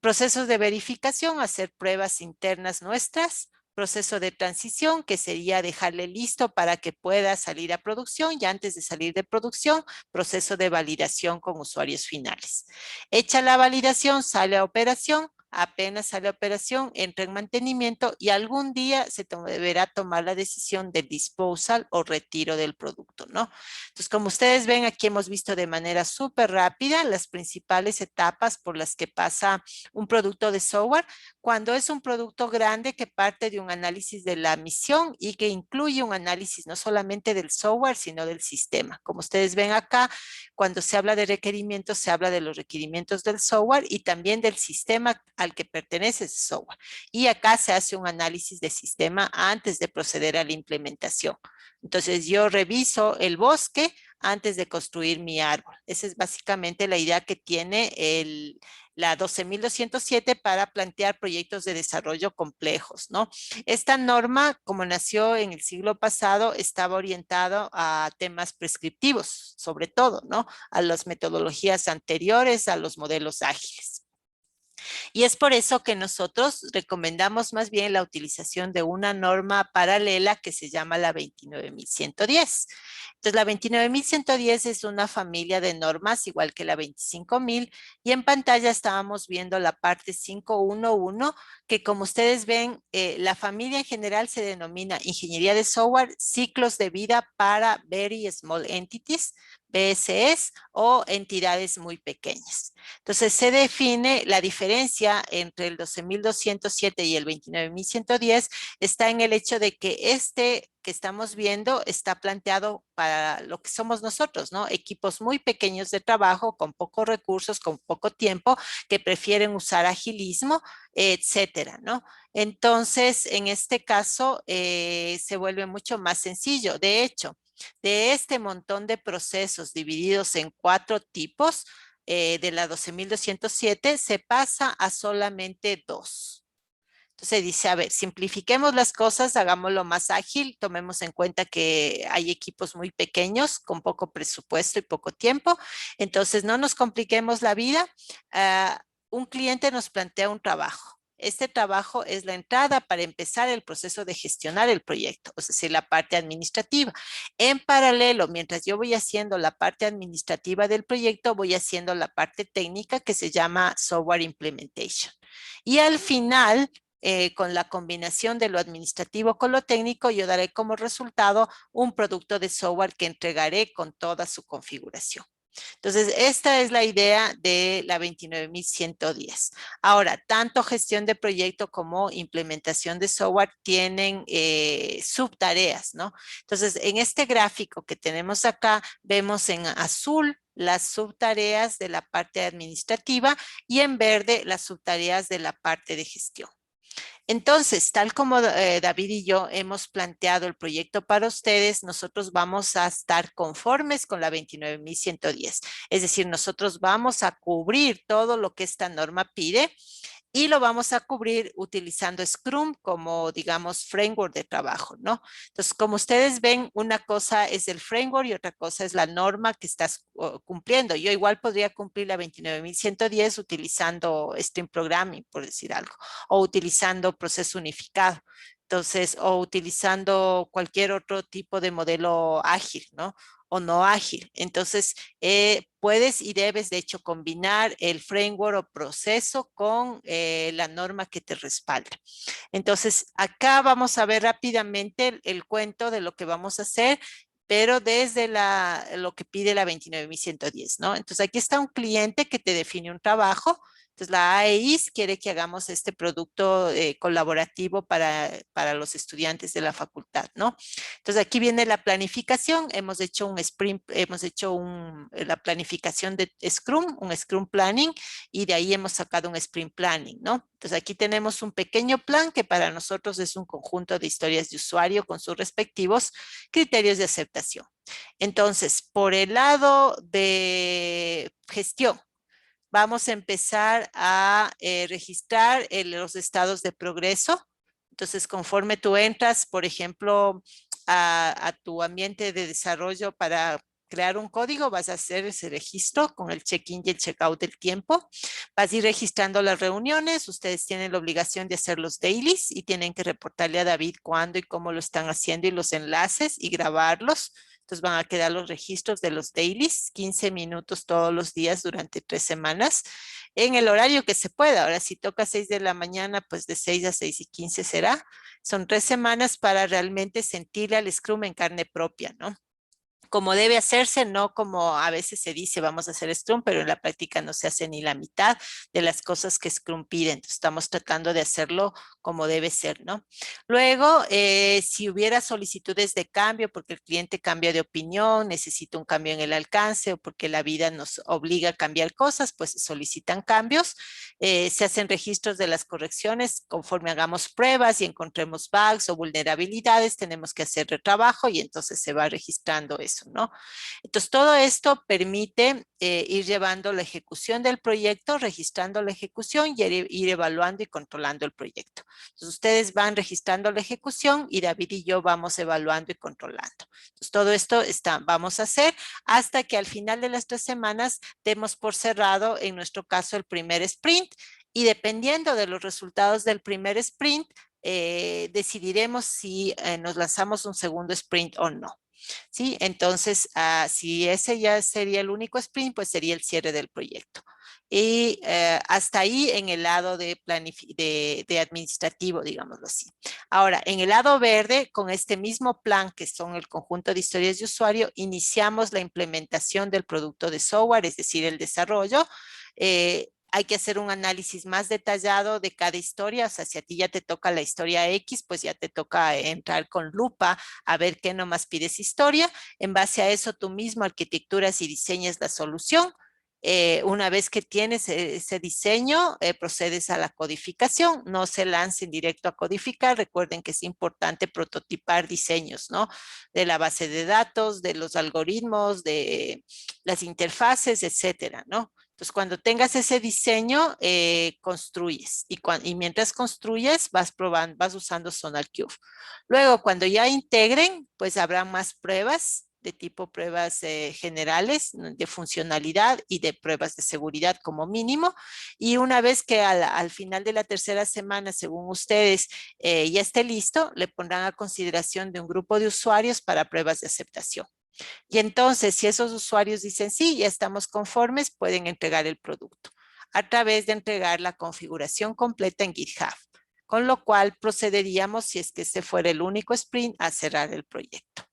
procesos de verificación, hacer pruebas internas nuestras, proceso de transición, que sería dejarle listo para que pueda salir a producción y antes de salir de producción, proceso de validación con usuarios finales. Hecha la validación, sale a operación. Apenas sale a operación, entra en mantenimiento y algún día se deberá tomar la decisión de disposal o retiro del producto, ¿no? Entonces, como ustedes ven, aquí hemos visto de manera súper rápida las principales etapas por las que pasa un producto de software. Cuando es un producto grande que parte de un análisis de la misión y que incluye un análisis no solamente del software, sino del sistema. Como ustedes ven acá, cuando se habla de requerimientos, se habla de los requerimientos del software y también del sistema al que pertenece ese software. Y acá se hace un análisis de sistema antes de proceder a la implementación. Entonces yo reviso el bosque antes de construir mi árbol. Esa es básicamente la idea que tiene la 12207 para plantear proyectos de desarrollo complejos, ¿no? Esta norma, como nació en el siglo pasado, estaba orientado a temas prescriptivos, sobre todo, ¿no? A las metodologías anteriores, a los modelos ágiles. Y es por eso que nosotros recomendamos más bien la utilización de una norma paralela que se llama la 29110. Entonces, la 29110 es una familia de normas igual que la 25000 y en pantalla estábamos viendo la parte 511 que como ustedes ven, la familia en general se denomina Ingeniería de Software, Ciclos de Vida para Very Small Entities, BSS o entidades muy pequeñas. Entonces se define la diferencia entre el 12207 y el 29110 está en el hecho de que este que estamos viendo está planteado para lo que somos nosotros, ¿no? Equipos muy pequeños de trabajo, con pocos recursos, con poco tiempo, que prefieren usar agilismo, etcétera, ¿no? Entonces, en este caso, se vuelve mucho más sencillo. De hecho, de este montón de procesos divididos en 4 tipos, de la 12207 se pasa a solamente 2. Entonces dice, a ver, simplifiquemos las cosas, hagámoslo más ágil, tomemos en cuenta que hay equipos muy pequeños con poco presupuesto y poco tiempo, entonces no nos compliquemos la vida. Un cliente nos plantea un trabajo. Este trabajo es la entrada para empezar el proceso de gestionar el proyecto, es decir, la parte administrativa. En paralelo, mientras yo voy haciendo la parte administrativa del proyecto, voy haciendo la parte técnica que se llama Software Implementation. Y al final, con la combinación de lo administrativo con lo técnico, yo daré como resultado un producto de software que entregaré con toda su configuración. Entonces, esta es la idea de la 29110. Ahora, tanto gestión de proyecto como implementación de software tienen subtareas, ¿no? Entonces, en este gráfico que tenemos acá, vemos en azul las subtareas de la parte administrativa y en verde las subtareas de la parte de gestión. Entonces, tal como David y yo hemos planteado el proyecto para ustedes, nosotros vamos a estar conformes con la 29110. Es decir, nosotros vamos a cubrir todo lo que esta norma pide y lo vamos a cubrir utilizando Scrum como, digamos, framework de trabajo, ¿no? Entonces, como ustedes ven, una cosa es el framework y otra cosa es la norma que estás cumpliendo. Yo igual podría cumplir la 29110 utilizando Stream Programming, por decir algo, o utilizando proceso unificado. Entonces, o utilizando cualquier otro tipo de modelo ágil, ¿no? O no ágil. Entonces, puedes y debes, de hecho, combinar el framework o proceso con la norma que te respalda. Entonces, acá vamos a ver rápidamente el cuento de lo que vamos a hacer, pero desde lo que pide la 29110, ¿no? Entonces, aquí está un cliente que te define un trabajo. Entonces, la AEIS quiere que hagamos este producto colaborativo para los estudiantes de la facultad, ¿no? Entonces, aquí viene la planificación. Hemos hecho un sprint, hemos hecho la planificación de Scrum, un Scrum Planning, y de ahí hemos sacado un Sprint Planning, ¿no? Entonces, aquí tenemos un pequeño plan que para nosotros es un conjunto de historias de usuario con sus respectivos criterios de aceptación. Entonces, por el lado de gestión, vamos a empezar a registrar los estados de progreso. Entonces, conforme tú entras, por ejemplo, a tu ambiente de desarrollo para crear un código, vas a hacer ese registro con el check-in y el check-out del tiempo. Vas a ir registrando las reuniones. Ustedes tienen la obligación de hacer los dailies y tienen que reportarle a David cuándo y cómo lo están haciendo y los enlaces y grabarlos. Entonces van a quedar los registros de los dailies, 15 minutos todos los días durante 3 semanas, en el horario que se pueda. Ahora, si toca 6 de la mañana, pues de 6 a 6:15 será. Son 3 semanas para realmente sentirle al Scrum en carne propia, ¿no? Como debe hacerse, no como a veces se dice vamos a hacer Scrum, pero en la práctica no se hace ni la mitad de las cosas que Scrum pide. Entonces estamos tratando de hacerlo como debe ser, ¿no? Luego, si hubiera solicitudes de cambio porque el cliente cambia de opinión, necesita un cambio en el alcance o porque la vida nos obliga a cambiar cosas, pues se solicitan cambios. Se hacen registros de las correcciones conforme hagamos pruebas y encontremos bugs o vulnerabilidades, tenemos que hacer retrabajo y entonces se va registrando eso, ¿no? Entonces, todo esto permite ir llevando la ejecución del proyecto, registrando la ejecución y ir evaluando y controlando el proyecto. Entonces, ustedes van registrando la ejecución y David y yo vamos evaluando y controlando. Entonces, todo esto vamos a hacer hasta que al final de las 3 semanas demos por cerrado, en nuestro caso, el primer sprint y dependiendo de los resultados del primer sprint, decidiremos si nos lanzamos un segundo sprint o no. ¿Sí? Entonces, si ese ya sería el único sprint, pues sería el cierre del proyecto. Y hasta ahí en el lado de administrativo, digámoslo así. Ahora, en el lado verde, con este mismo plan, que son el conjunto de historias de usuario, iniciamos la implementación del producto de software, es decir, el desarrollo. Hay que hacer un análisis más detallado de cada historia, o sea, si a ti ya te toca la historia X, pues ya te toca entrar con lupa a ver qué nomás pides historia. En base a eso, tú mismo arquitecturas y diseñas la solución. Una vez que tienes ese diseño, procedes a la codificación. No se lancen directo a codificar. Recuerden que es importante prototipar diseños, ¿no? De la base de datos, de los algoritmos, de las interfaces, etcétera, ¿no? Entonces, cuando tengas ese diseño, construyes. Y mientras construyes, vas probando, vas usando SonarQube. Luego, cuando ya integren, pues habrá más pruebas de tipo pruebas generales de funcionalidad y de pruebas de seguridad como mínimo. Y una vez que al final de la tercera semana, según ustedes, ya esté listo, le pondrán a consideración de un grupo de usuarios para pruebas de aceptación. Y entonces, si esos usuarios dicen sí, ya estamos conformes, pueden entregar el producto a través de entregar la configuración completa en GitHub, con lo cual procederíamos, si es que este fuera el único sprint, a cerrar el proyecto.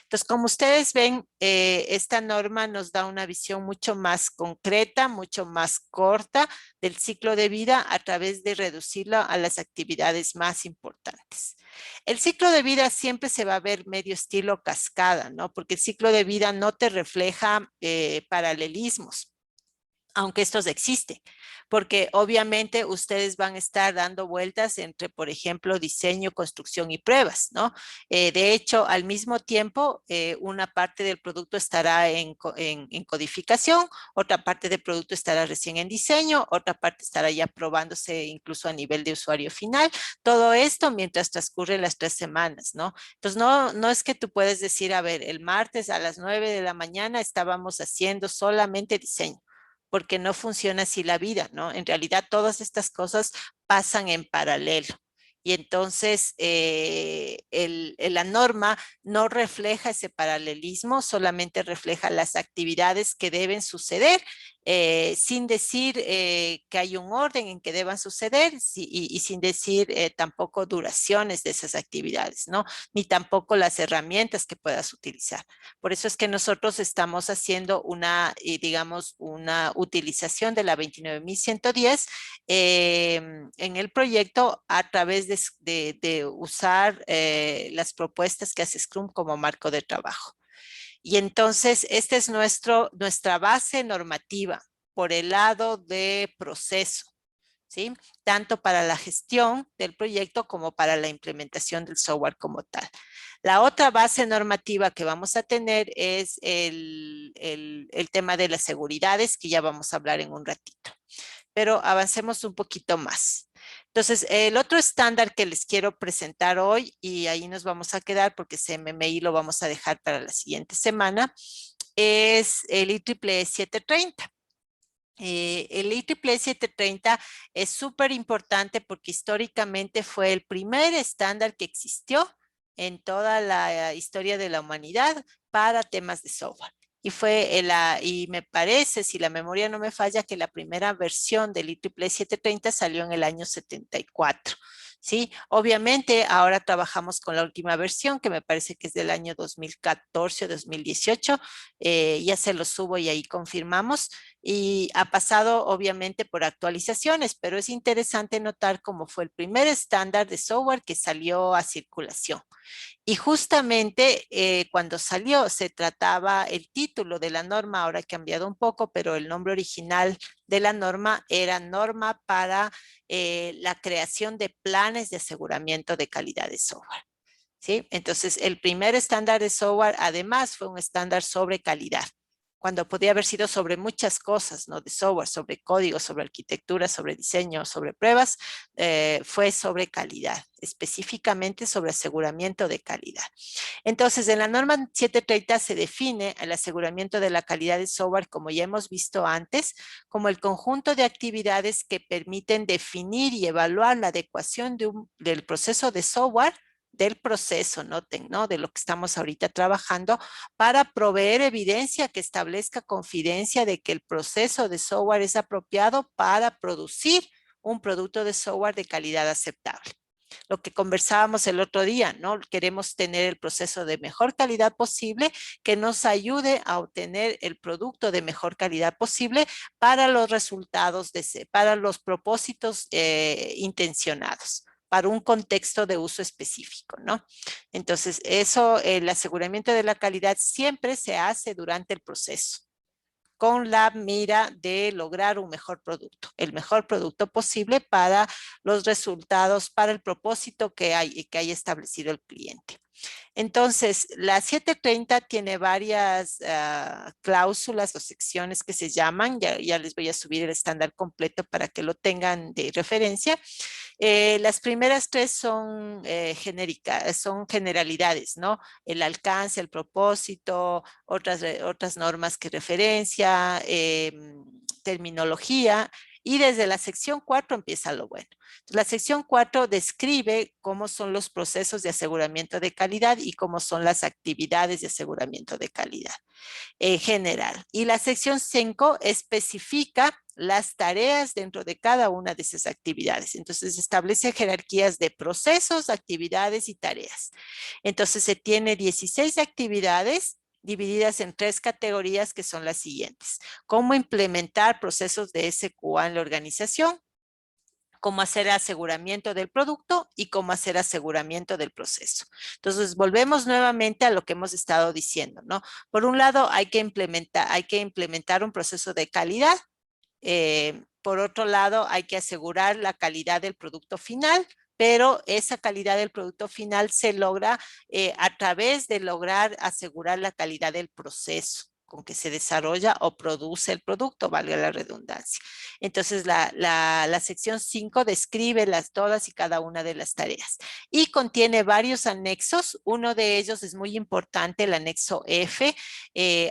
Entonces, como ustedes ven, esta norma nos da una visión mucho más concreta, mucho más corta del ciclo de vida a través de reducirlo a las actividades más importantes. El ciclo de vida siempre se va a ver medio estilo cascada, ¿no? Porque el ciclo de vida no te refleja paralelismos, aunque estos existen, porque obviamente ustedes van a estar dando vueltas entre, por ejemplo, diseño, construcción y pruebas, ¿no? De hecho, al mismo tiempo, una parte del producto estará en codificación, otra parte del producto estará recién en diseño, otra parte estará ya probándose incluso a nivel de usuario final. Todo esto mientras transcurren las 3 semanas, ¿no? Entonces, no es que tú puedes decir, a ver, el martes a las 9 de la mañana estábamos haciendo solamente diseño, porque no funciona así la vida, ¿no? En realidad todas estas cosas pasan en paralelo. Y entonces la norma no refleja ese paralelismo, solamente refleja las actividades que deben suceder, sin decir que hay un orden en que deban suceder y sin decir tampoco duraciones de esas actividades, ¿no? Ni tampoco las herramientas que puedas utilizar. Por eso es que nosotros estamos haciendo una, digamos, una utilización de la 29110 en el proyecto a través de usar las propuestas que hace Scrum como marco de trabajo. Y entonces, esta es nuestra base normativa por el lado de proceso, ¿sí? Tanto para la gestión del proyecto como para la implementación del software como tal. La otra base normativa que vamos a tener es el tema de las seguridades, que ya vamos a hablar en un ratito. Pero avancemos un poquito más. Entonces, el otro estándar que les quiero presentar hoy, y ahí nos vamos a quedar porque CMMI lo vamos a dejar para la siguiente semana, es el IEEE 730. El IEEE 730 es súper importante porque históricamente fue el primer estándar que existió en toda la historia de la humanidad para temas de software. Y me parece, si la memoria no me falla, que la primera versión del IEEE 730 salió en el año 74. ¿Sí? Obviamente ahora trabajamos con la última versión, que me parece que es del año 2014 o 2018. Ya se lo subo y ahí confirmamos. Y ha pasado obviamente por actualizaciones, pero es interesante notar cómo fue el primer estándar de software que salió a circulación. Y justamente cuando salió se trataba, el título de la norma ahora ha cambiado un poco, pero el nombre original de la norma era norma para la creación de planes de aseguramiento de calidad de software. ¿Sí? Entonces, el primer estándar de software además fue un estándar sobre calidad. cuando podría haber sido sobre muchas cosas, ¿no? De software, sobre código, sobre arquitectura, sobre diseño, sobre pruebas, fue sobre calidad, específicamente sobre aseguramiento de calidad. Entonces, en la norma 730 se define el aseguramiento de la calidad de software, como ya hemos visto antes, como el conjunto de actividades que permiten definir y evaluar la adecuación del proceso de software, del proceso, noten, ¿no? De lo que estamos ahorita trabajando, para proveer evidencia que establezca confidencia de que el proceso de software es apropiado para producir un producto de software de calidad aceptable. Lo que conversábamos el otro día, ¿no? Queremos tener el proceso de mejor calidad posible que nos ayude a obtener el producto de mejor calidad posible para los resultados, para los propósitos intencionados, para un contexto de uso específico, ¿no? Entonces, eso, el aseguramiento de la calidad siempre se hace durante el proceso, con la mira de lograr un mejor producto, el mejor producto posible para los resultados, para el propósito que haya establecido el cliente. Entonces, la 730 tiene varias cláusulas o secciones que se llaman, ya les voy a subir el estándar completo para que lo tengan de referencia. Las primeras tres son genéricas, son generalidades, ¿no? El alcance, el propósito, otras normas que referencia, terminología, y desde la sección 4 empieza lo bueno. La sección 4 describe cómo son los procesos de aseguramiento de calidad y cómo son las actividades de aseguramiento de calidad en general. Y la sección 5 especifica las tareas dentro de cada una de esas actividades. Entonces establece jerarquías de procesos, actividades y tareas. Entonces se tiene 16 actividades divididas en 3 categorías que son las siguientes. Cómo implementar procesos de SQA en la organización, cómo hacer aseguramiento del producto y cómo hacer aseguramiento del proceso. Entonces, volvemos nuevamente a lo que hemos estado diciendo, ¿no? Por un lado, hay que implementar un proceso de calidad. Por otro lado, hay que asegurar la calidad del producto final, pero esa calidad del producto final se logra a través de lograr asegurar la calidad del proceso con que se desarrolla o produce el producto, valga la redundancia. Entonces, la sección 5 describe todas y cada una de las tareas y contiene varios anexos. Uno de ellos es muy importante, el anexo F,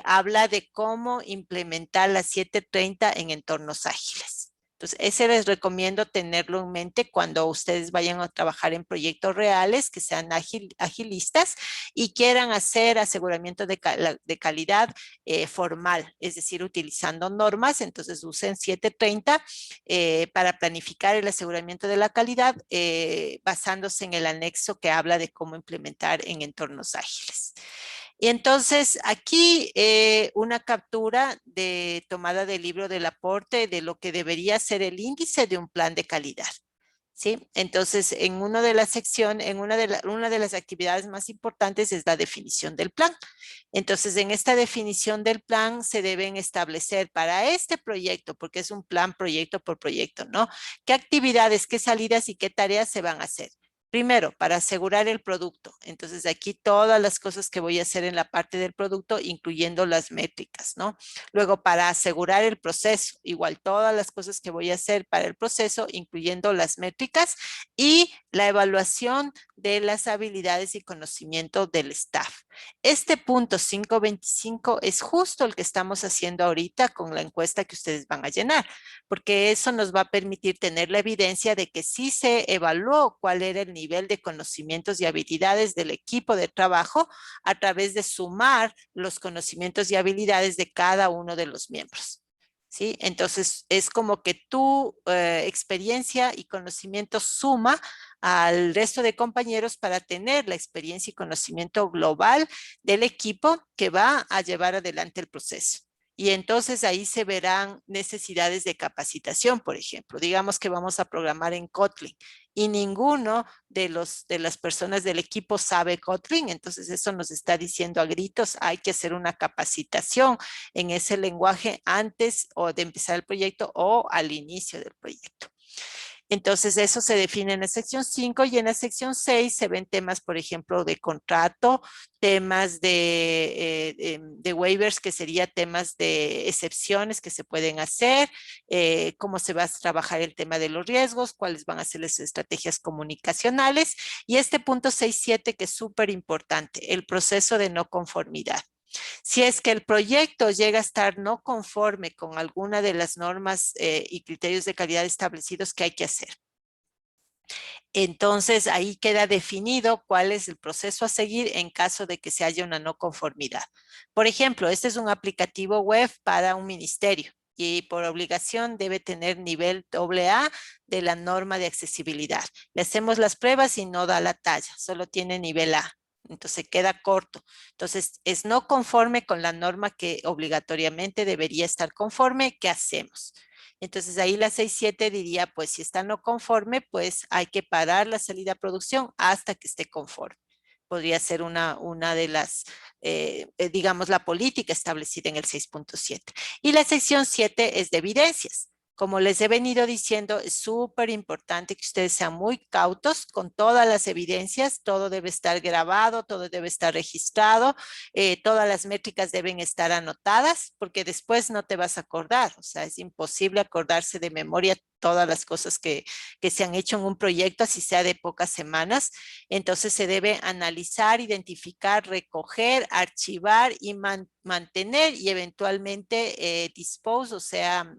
habla de cómo implementar la 730 en entornos ágiles. Entonces, ese les recomiendo tenerlo en mente cuando ustedes vayan a trabajar en proyectos reales que sean agilistas y quieran hacer aseguramiento de calidad formal, es decir, utilizando normas. Entonces, usen 730 para planificar el aseguramiento de la calidad basándose en el anexo que habla de cómo implementar en entornos ágiles. Y entonces aquí una captura tomada del libro del aporte de lo que debería ser el índice de un plan de calidad. ¿Sí? Entonces, en una de las secciones, una de las actividades más importantes es la definición del plan. Entonces, en esta definición del plan se deben establecer para este proyecto, porque es un plan proyecto por proyecto, ¿no? ¿Qué actividades, qué salidas y qué tareas se van a hacer? Primero, para asegurar el producto. Entonces, aquí todas las cosas que voy a hacer en la parte del producto, incluyendo las métricas, ¿no? Luego, para asegurar el proceso, igual todas las cosas que voy a hacer para el proceso, incluyendo las métricas y la evaluación de las habilidades y conocimiento del staff. Este punto 525 es justo el que estamos haciendo ahorita con la encuesta que ustedes van a llenar, porque eso nos va a permitir tener la evidencia de que sí se evaluó cuál era el nivel de conocimientos y habilidades del equipo de trabajo a través de sumar los conocimientos y habilidades de cada uno de los miembros. ¿Sí? Entonces, es como que tu experiencia y conocimiento suma al resto de compañeros para tener la experiencia y conocimiento global del equipo que va a llevar adelante el proceso. Y entonces ahí se verán necesidades de capacitación, por ejemplo. Digamos que vamos a programar en Kotlin y ninguno de las personas del equipo sabe Kotlin, entonces eso nos está diciendo a gritos, hay que hacer una capacitación en ese lenguaje antes o de empezar el proyecto o al inicio del proyecto. Entonces, eso se define en la sección 5 y en la sección 6 se ven temas, por ejemplo, de contrato, temas de waivers, que sería temas de excepciones que se pueden hacer, cómo se va a trabajar el tema de los riesgos, cuáles van a ser las estrategias comunicacionales, y este punto 6.7 que es súper importante, el proceso de no conformidad. Si es que el proyecto llega a estar no conforme con alguna de las normas y criterios de calidad establecidos, ¿qué hay que hacer? Entonces, ahí queda definido cuál es el proceso a seguir en caso de que se haya una no conformidad. Por ejemplo, este es un aplicativo web para un ministerio y por obligación debe tener nivel AA de la norma de accesibilidad. Le hacemos las pruebas y no da la talla, solo tiene nivel A. Entonces queda corto. Entonces es no conforme con la norma que obligatoriamente debería estar conforme. ¿Qué hacemos? Entonces ahí la 6.7 diría, pues si está no conforme, pues hay que parar la salida a producción hasta que esté conforme. Podría ser una de las, digamos, la política establecida en el 6.7. Y la sección 7 es de evidencias. Como les he venido diciendo, es súper importante que ustedes sean muy cautos con todas las evidencias, todo debe estar grabado, todo debe estar registrado, todas las métricas deben estar anotadas, porque después no te vas a acordar, o sea, es imposible acordarse de memoria todas las cosas que se han hecho en un proyecto, así sea de pocas semanas. Entonces se debe analizar, identificar, recoger, archivar y mantener y eventualmente dispose, o sea,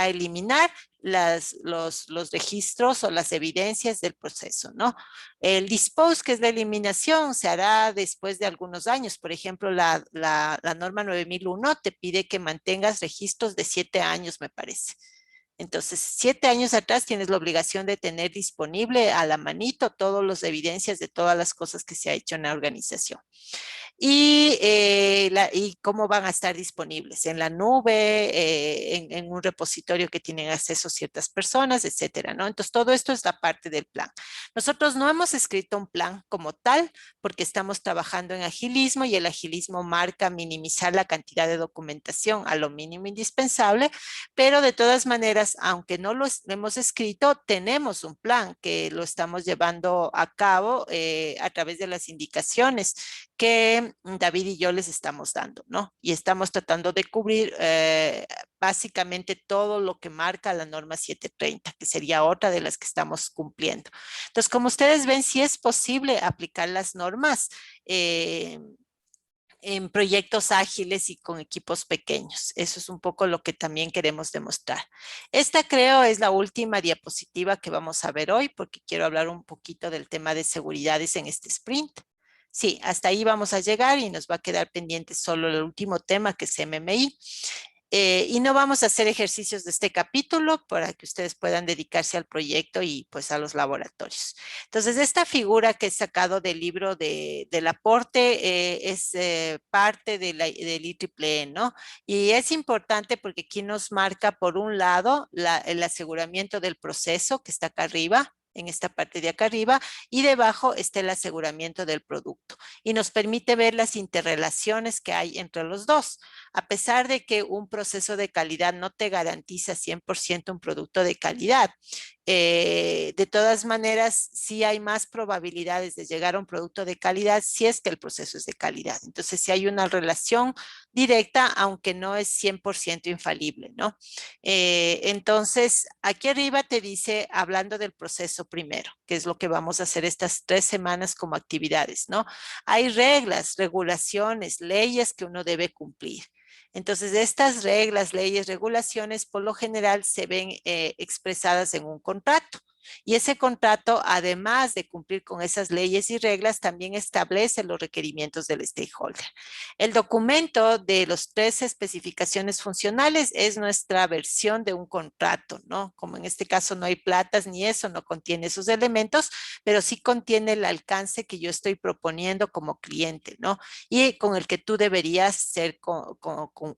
eliminar los registros o las evidencias del proceso, ¿no? El dispose, que es la eliminación, se hará después de algunos años. Por ejemplo, la norma 9001 te pide que mantengas registros de 7 años, me parece. Entonces, 7 años atrás tienes la obligación de tener disponible a la manito todas las evidencias de todas las cosas que se ha hecho en la organización. Y cómo van a estar disponibles en la nube, en un repositorio que tienen acceso ciertas personas, etcétera, ¿no? Entonces, todo esto es la parte del plan. Nosotros no hemos escrito un plan como tal porque estamos trabajando en agilismo y el agilismo marca minimizar la cantidad de documentación a lo mínimo indispensable, pero de todas maneras, aunque no lo hemos escrito, tenemos un plan que lo estamos llevando a cabo a través de las indicaciones que David y yo les estamos dando, ¿no? Y estamos tratando de cubrir básicamente todo lo que marca la norma 730, que sería otra de las que estamos cumpliendo. Entonces, como ustedes ven, sí es posible aplicar las normas en proyectos ágiles y con equipos pequeños. Eso es un poco lo que también queremos demostrar. Esta creo es la última diapositiva que vamos a ver hoy porque quiero hablar un poquito del tema de seguridades en este sprint. Sí, hasta ahí vamos a llegar y nos va a quedar pendiente solo el último tema que es MMI. Y no vamos a hacer ejercicios de este capítulo para que ustedes puedan dedicarse al proyecto y pues a los laboratorios. Entonces, esta figura que he sacado del libro del aporte es parte del IEEE, ¿no? Y es importante porque aquí nos marca por un lado el aseguramiento del proceso que está acá arriba, en esta parte de acá arriba, y debajo está el aseguramiento del producto. Y nos permite ver las interrelaciones que hay entre los dos. A pesar de que un proceso de calidad no te garantiza 100% un producto de calidad, de todas maneras, sí hay más probabilidades de llegar a un producto de calidad si es que el proceso es de calidad. Entonces, sí hay una relación directa, aunque no es 100% infalible, ¿no? Entonces, aquí arriba te dice, hablando del proceso primero, que es lo que vamos a hacer estas 3 semanas como actividades, ¿no? Hay reglas, regulaciones, leyes que uno debe cumplir. Entonces, estas reglas, leyes, regulaciones, por lo general se ven expresadas en un contrato. Y ese contrato, además de cumplir con esas leyes y reglas, también establece los requerimientos del stakeholder. El documento de las 3 especificaciones funcionales es nuestra versión de un contrato, ¿no? Como en este caso no hay platas ni eso, no contiene esos elementos, pero sí contiene el alcance que yo estoy proponiendo como cliente, ¿no? Y con el que tú deberías ser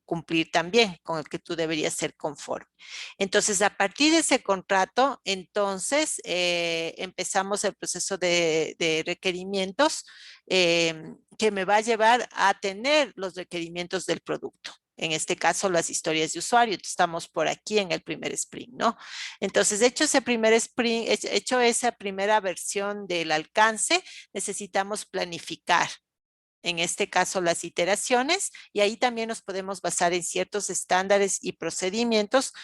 cumplir también, con el que tú deberías ser conforme. Entonces, a partir de ese contrato, entonces empezamos el proceso de requerimientos que me va a llevar a tener los requerimientos del producto. En este caso, las historias de usuario. Estamos por aquí en el primer sprint, ¿no? Entonces, hecho ese primer sprint, hecho esa primera versión del alcance, necesitamos planificar. En este caso, las iteraciones, y ahí también nos podemos basar en ciertos estándares y procedimientos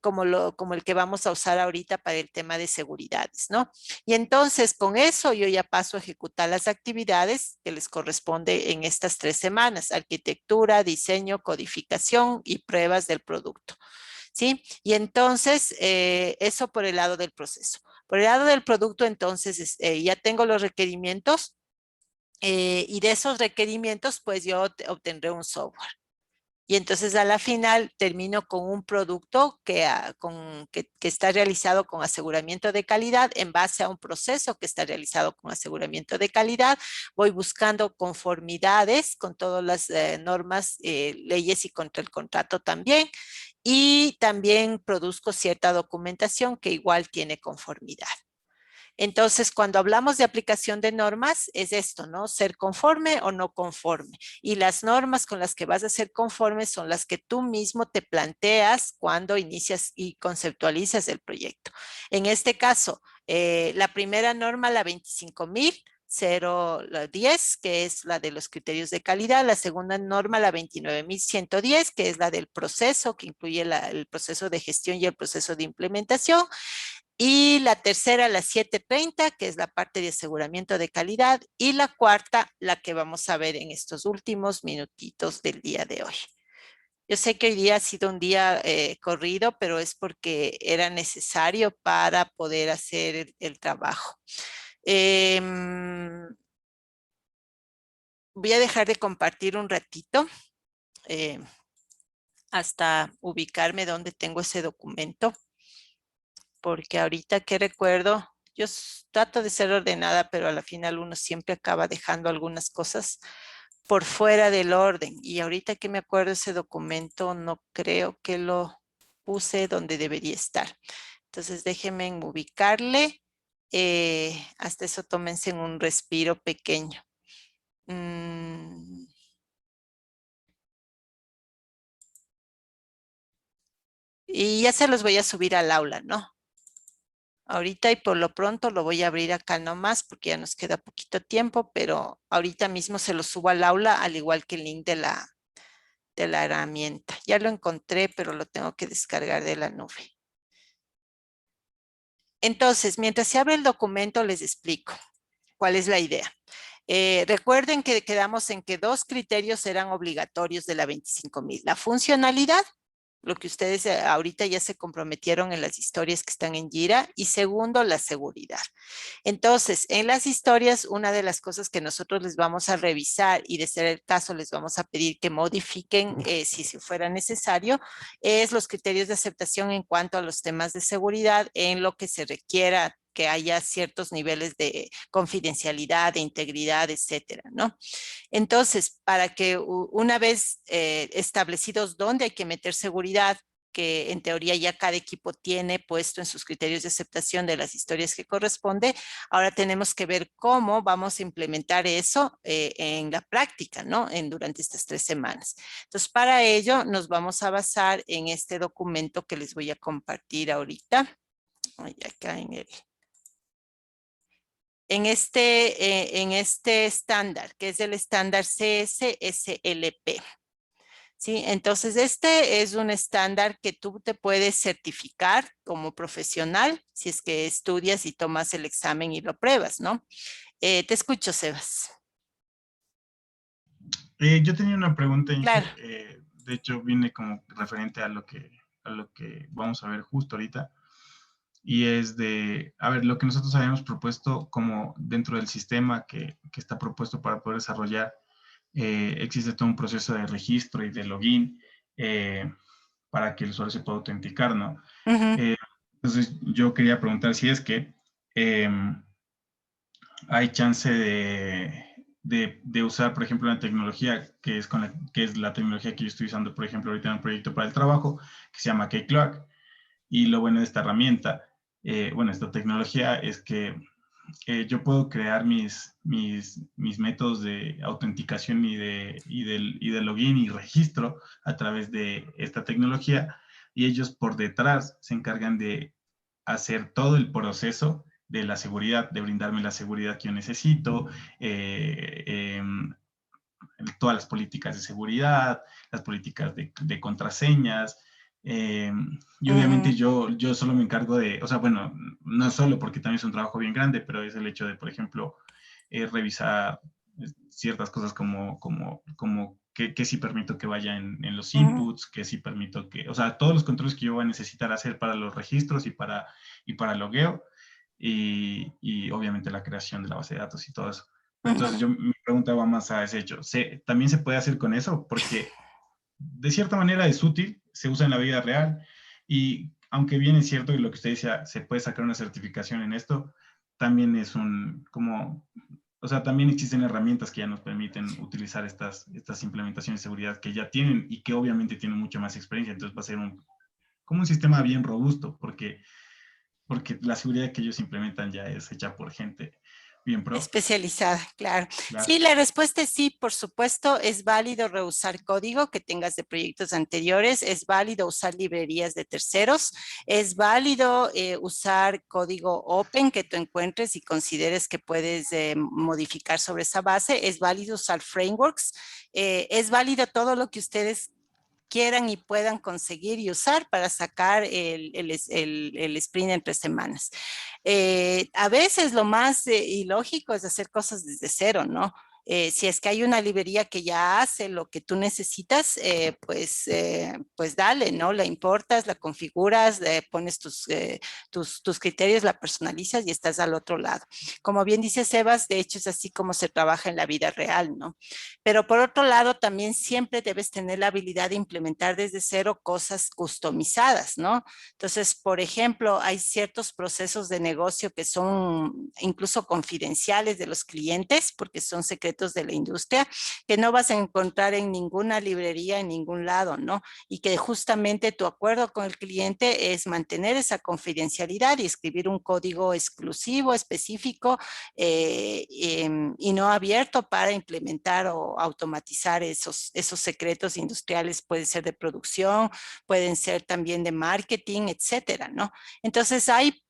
como el que vamos a usar ahorita para el tema de seguridades, ¿no? Y entonces, con eso yo ya paso a ejecutar las actividades que les corresponde en estas 3 semanas: arquitectura, diseño, codificación y pruebas del producto, ¿sí? Y entonces, eso por el lado del proceso. Por el lado del producto, entonces, ya tengo los requerimientos. Y de esos requerimientos, pues yo obtendré un software. Y entonces a la final termino con un producto que está realizado con aseguramiento de calidad en base a un proceso que está realizado con aseguramiento de calidad. Voy buscando conformidades con todas las normas, leyes y contra el contrato también. Y también produzco cierta documentación que igual tiene conformidad. Entonces, cuando hablamos de aplicación de normas, es esto, ¿no? Ser conforme o no conforme. Y las normas con las que vas a ser conforme son las que tú mismo te planteas cuando inicias y conceptualizas el proyecto. En este caso, la primera norma, la 25.010, que es la de los criterios de calidad. La segunda norma, la 29.110, que es la del proceso, que incluye el proceso de gestión y el proceso de implementación. Y la tercera, la 730, que es la parte de aseguramiento de calidad. Y la cuarta, la que vamos a ver en estos últimos minutitos del día de hoy. Yo sé que hoy día ha sido un día corrido, pero es porque era necesario para poder hacer el trabajo. Voy a dejar de compartir un ratito hasta ubicarme donde tengo ese documento, porque ahorita que recuerdo, yo trato de ser ordenada, pero a la final uno siempre acaba dejando algunas cosas por fuera del orden. Y ahorita que me acuerdo ese documento, no creo que lo puse donde debería estar. Entonces déjenme ubicarle. Hasta eso tómense en un respiro pequeño. Y ya se los voy a subir al aula, ¿no? Ahorita y por lo pronto lo voy a abrir acá nomás porque ya nos queda poquito tiempo, pero ahorita mismo se lo subo al aula, al igual que el link de la herramienta. Ya lo encontré, pero lo tengo que descargar de la nube. Entonces, mientras se abre el documento, les explico cuál es la idea. Recuerden que quedamos en que 2 criterios eran obligatorios de la 25.000. La funcionalidad, lo que ustedes ahorita ya se comprometieron en las historias que están en Jira, y segundo, la seguridad. Entonces, en las historias, una de las cosas que nosotros les vamos a revisar y de ser el caso les vamos a pedir que modifiquen si fuera necesario, es los criterios de aceptación en cuanto a los temas de seguridad en lo que se requiera que haya ciertos niveles de confidencialidad, de integridad, etcétera, ¿no? Entonces, para que una vez establecidos dónde hay que meter seguridad, que en teoría ya cada equipo tiene puesto en sus criterios de aceptación de las historias que corresponde, ahora tenemos que ver cómo vamos a implementar eso en la práctica, ¿no? Durante estas 3 semanas. Entonces, para ello nos vamos a basar en este documento que les voy a compartir ahorita. Acá en este estándar, que es el estándar CSSLP. ¿Sí? Entonces, este es un estándar que tú te puedes certificar como profesional si es que estudias y tomas el examen y lo pruebas, ¿no? Te escucho, Sebas. Yo tenía una pregunta, Inge. Claro. De hecho, viene como referente a lo que vamos a ver justo ahorita. Y es de, a ver, lo que nosotros habíamos propuesto como dentro del sistema que está propuesto para poder desarrollar, existe todo un proceso de registro y de login para que el usuario se pueda autenticar, ¿no? Entonces, yo quería preguntar si es que hay chance de usar, por ejemplo, una tecnología que es la tecnología que yo estoy usando, por ejemplo, ahorita en un proyecto para el trabajo, que se llama Keycloak. Y lo bueno de esta herramienta, bueno, esta tecnología es que yo puedo crear mis métodos de autenticación y de login y registro a través de esta tecnología, y ellos por detrás se encargan de hacer todo el proceso de la seguridad, de brindarme la seguridad que yo necesito, todas las políticas de seguridad, las políticas de contraseñas, y obviamente yo solo me encargo de, o sea, bueno, no solo porque también es un trabajo bien grande, pero es el hecho de, por ejemplo, revisar ciertas cosas como que sí permito que vaya en los inputs, que sí permito que, o sea, todos los controles que yo voy a necesitar hacer para los registros y para logueo, y obviamente la creación de la base de datos y todo eso. Entonces, mi pregunta va más a ese hecho. ¿También se puede hacer con eso? Porque de cierta manera es útil, se usa en la vida real, y aunque bien es cierto que lo que usted decía, se puede sacar una certificación en esto, también es o sea, también existen herramientas que ya nos permiten utilizar estas implementaciones de seguridad que ya tienen y que obviamente tienen mucha más experiencia. Entonces va a ser como un sistema bien robusto, porque la seguridad que ellos implementan ya es hecha por gente bien pro. Especializada, claro. Claro. Sí, la respuesta es sí, por supuesto. Es válido reusar código que tengas de proyectos anteriores, es válido usar librerías de terceros, es válido usar código open que tú encuentres y consideres que puedes modificar sobre esa base, es válido usar frameworks, es válido todo lo que ustedes quieran y puedan conseguir y usar para sacar el sprint en 3 semanas. A veces lo más ilógico es hacer cosas desde cero, ¿no? Si es que hay una librería que ya hace lo que tú necesitas, pues dale, ¿no? La importas, la configuras, pones tus criterios, la personalizas y estás al otro lado. Como bien dice Sebas, de hecho es así como se trabaja en la vida real, ¿no? Pero por otro lado, también siempre debes tener la habilidad de implementar desde cero cosas customizadas, ¿no? Entonces, por ejemplo, hay ciertos procesos de negocio que son incluso confidenciales de los clientes porque son secretos de la industria que no vas a encontrar en ninguna librería, en ningún lado, ¿no? Y que justamente tu acuerdo con el cliente es mantener esa confidencialidad y escribir un código exclusivo, específico y no abierto para implementar o automatizar esos secretos industriales. Pueden ser de producción, pueden ser también de marketing, etcétera, ¿no? Entonces hay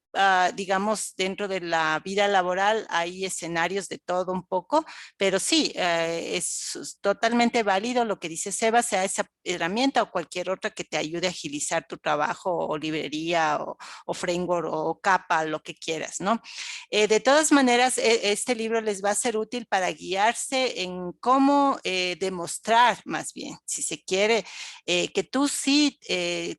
digamos, dentro de la vida laboral hay escenarios de todo un poco, pero sí, es totalmente válido lo que dice Seba, sea esa herramienta o cualquier otra que te ayude a agilizar tu trabajo o librería o framework o capa, lo que quieras, ¿no? De todas maneras, este libro les va a ser útil para guiarse en cómo demostrar, más bien, si se quiere, que tú sí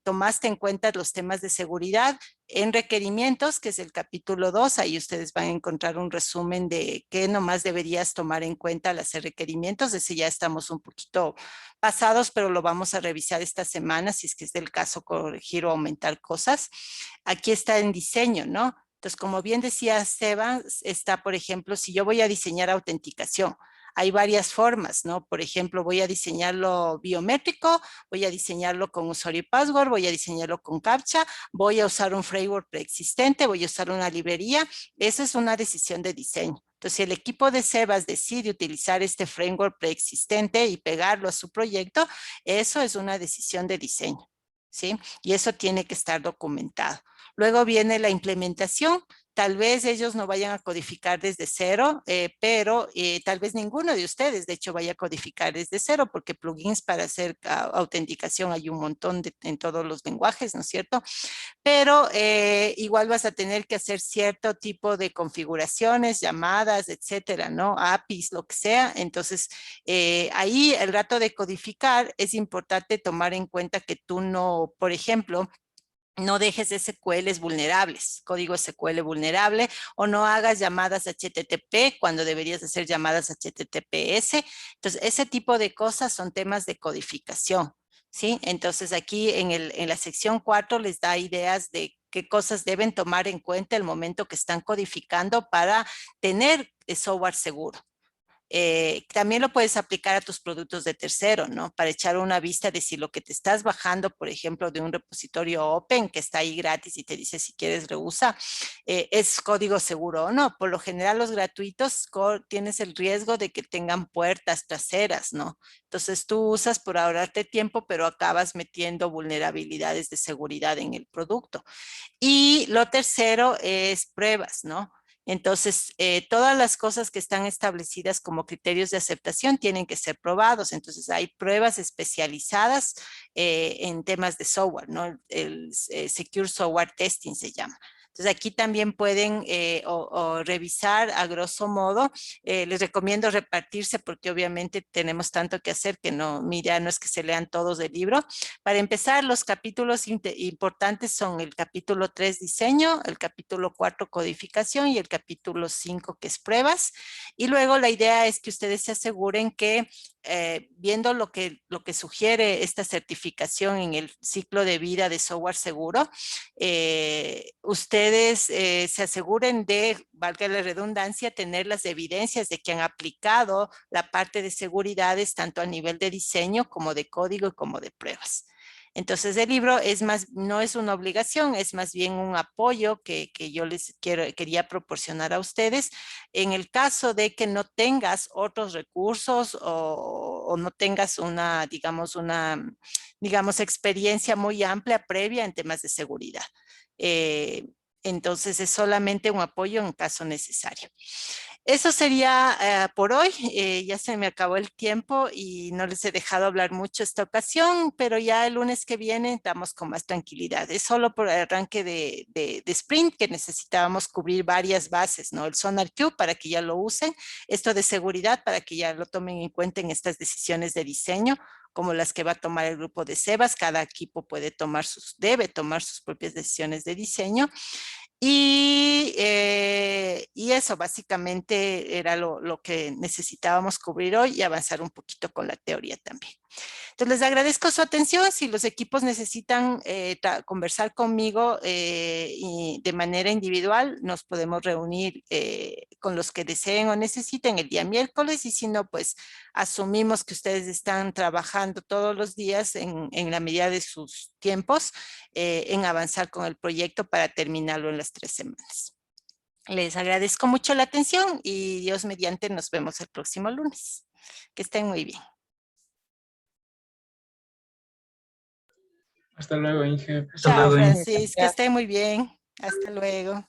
tomaste en cuenta los temas de seguridad en requerimientos, que es el capítulo 2, ahí ustedes van a encontrar un resumen de qué nomás deberías tomar en cuenta al hacer requerimientos. Ese ya estamos un poquito pasados, pero lo vamos a revisar esta semana, si es que es del caso corregir o aumentar cosas. Aquí está en diseño, ¿no? Entonces, como bien decía Seba, está, por ejemplo, si yo voy a diseñar autenticación, hay varias formas, ¿no? Por ejemplo, voy a diseñarlo biométrico, voy a diseñarlo con usuario y password, voy a diseñarlo con CAPTCHA, voy a usar un framework preexistente, voy a usar una librería. Esa es una decisión de diseño. Entonces, si el equipo de Sebas decide utilizar este framework preexistente y pegarlo a su proyecto, eso es una decisión de diseño, ¿sí? Y eso tiene que estar documentado. Luego viene la implementación. Tal vez ellos no vayan a codificar desde cero, pero tal vez ninguno de ustedes, de hecho, vaya a codificar desde cero, porque plugins para hacer autenticación hay un montón en todos los lenguajes, ¿no es cierto? Pero igual vas a tener que hacer cierto tipo de configuraciones, llamadas, etcétera, ¿no? APIs, lo que sea. Entonces, ahí el rato de codificar es importante tomar en cuenta que tú no, por ejemplo, no dejes SQLs vulnerables, código SQL vulnerable, o no hagas llamadas HTTP cuando deberías hacer llamadas HTTPS. Entonces, ese tipo de cosas son temas de codificación, ¿sí? Entonces, aquí en la sección 4 les da ideas de qué cosas deben tomar en cuenta el momento que están codificando para tener software seguro. También lo puedes aplicar a tus productos de tercero, ¿no? Para echar una vista de si lo que te estás bajando, por ejemplo, de un repositorio open que está ahí gratis y te dice si quieres reusa, es código seguro o no. Por lo general los gratuitos tienes el riesgo de que tengan puertas traseras, ¿no? Entonces tú usas por ahorrarte tiempo, pero acabas metiendo vulnerabilidades de seguridad en el producto. Y lo tercero es pruebas, ¿no? Entonces, todas las cosas que están establecidas como criterios de aceptación tienen que ser probados. Entonces, hay pruebas especializadas en temas de software, ¿no? El Secure Software Testing se llama. Entonces, aquí también pueden o revisar a grosso modo. Les recomiendo repartirse porque obviamente tenemos tanto que hacer que no, mi idea no es que se lean todos el libro. Para empezar, los capítulos importantes son el capítulo 3, diseño, el capítulo 4, codificación y el capítulo 5, que es pruebas. Y luego la idea es que ustedes se aseguren que viendo lo que sugiere esta certificación en el ciclo de vida de software seguro, ustedes se aseguren de, valga la redundancia, tener las evidencias de que han aplicado la parte de seguridades tanto a nivel de diseño como de código y como de pruebas. Entonces el libro no es una obligación, es más bien un apoyo que yo les quería proporcionar a ustedes en el caso de que no tengas otros recursos o no tengas una, digamos, experiencia muy amplia previa en temas de seguridad. Entonces es solamente un apoyo en caso necesario. Eso sería por hoy. Ya se me acabó el tiempo y no les he dejado hablar mucho esta ocasión, pero ya el lunes que viene estamos con más tranquilidad. Es solo por el arranque de sprint que necesitábamos cubrir varias bases, ¿no? El SonarQube para que ya lo usen, esto de seguridad para que ya lo tomen en cuenta en estas decisiones de diseño, como las que va a tomar el grupo de Sebas. Cada equipo debe tomar sus propias decisiones de diseño. Y eso básicamente era lo que necesitábamos cubrir hoy y avanzar un poquito con la teoría también. Entonces les agradezco su atención. Si los equipos necesitan conversar conmigo y de manera individual, nos podemos reunir con los que deseen o necesiten el día miércoles, y si no, pues asumimos que ustedes están trabajando todos los días en la medida de sus tiempos en avanzar con el proyecto para terminarlo en las 3 semanas. Les agradezco mucho la atención y Dios mediante nos vemos el próximo lunes. Que estén muy bien. Hasta luego, Inge. Hasta Chao, luego, Inge. Francis, que estén muy bien. Hasta luego.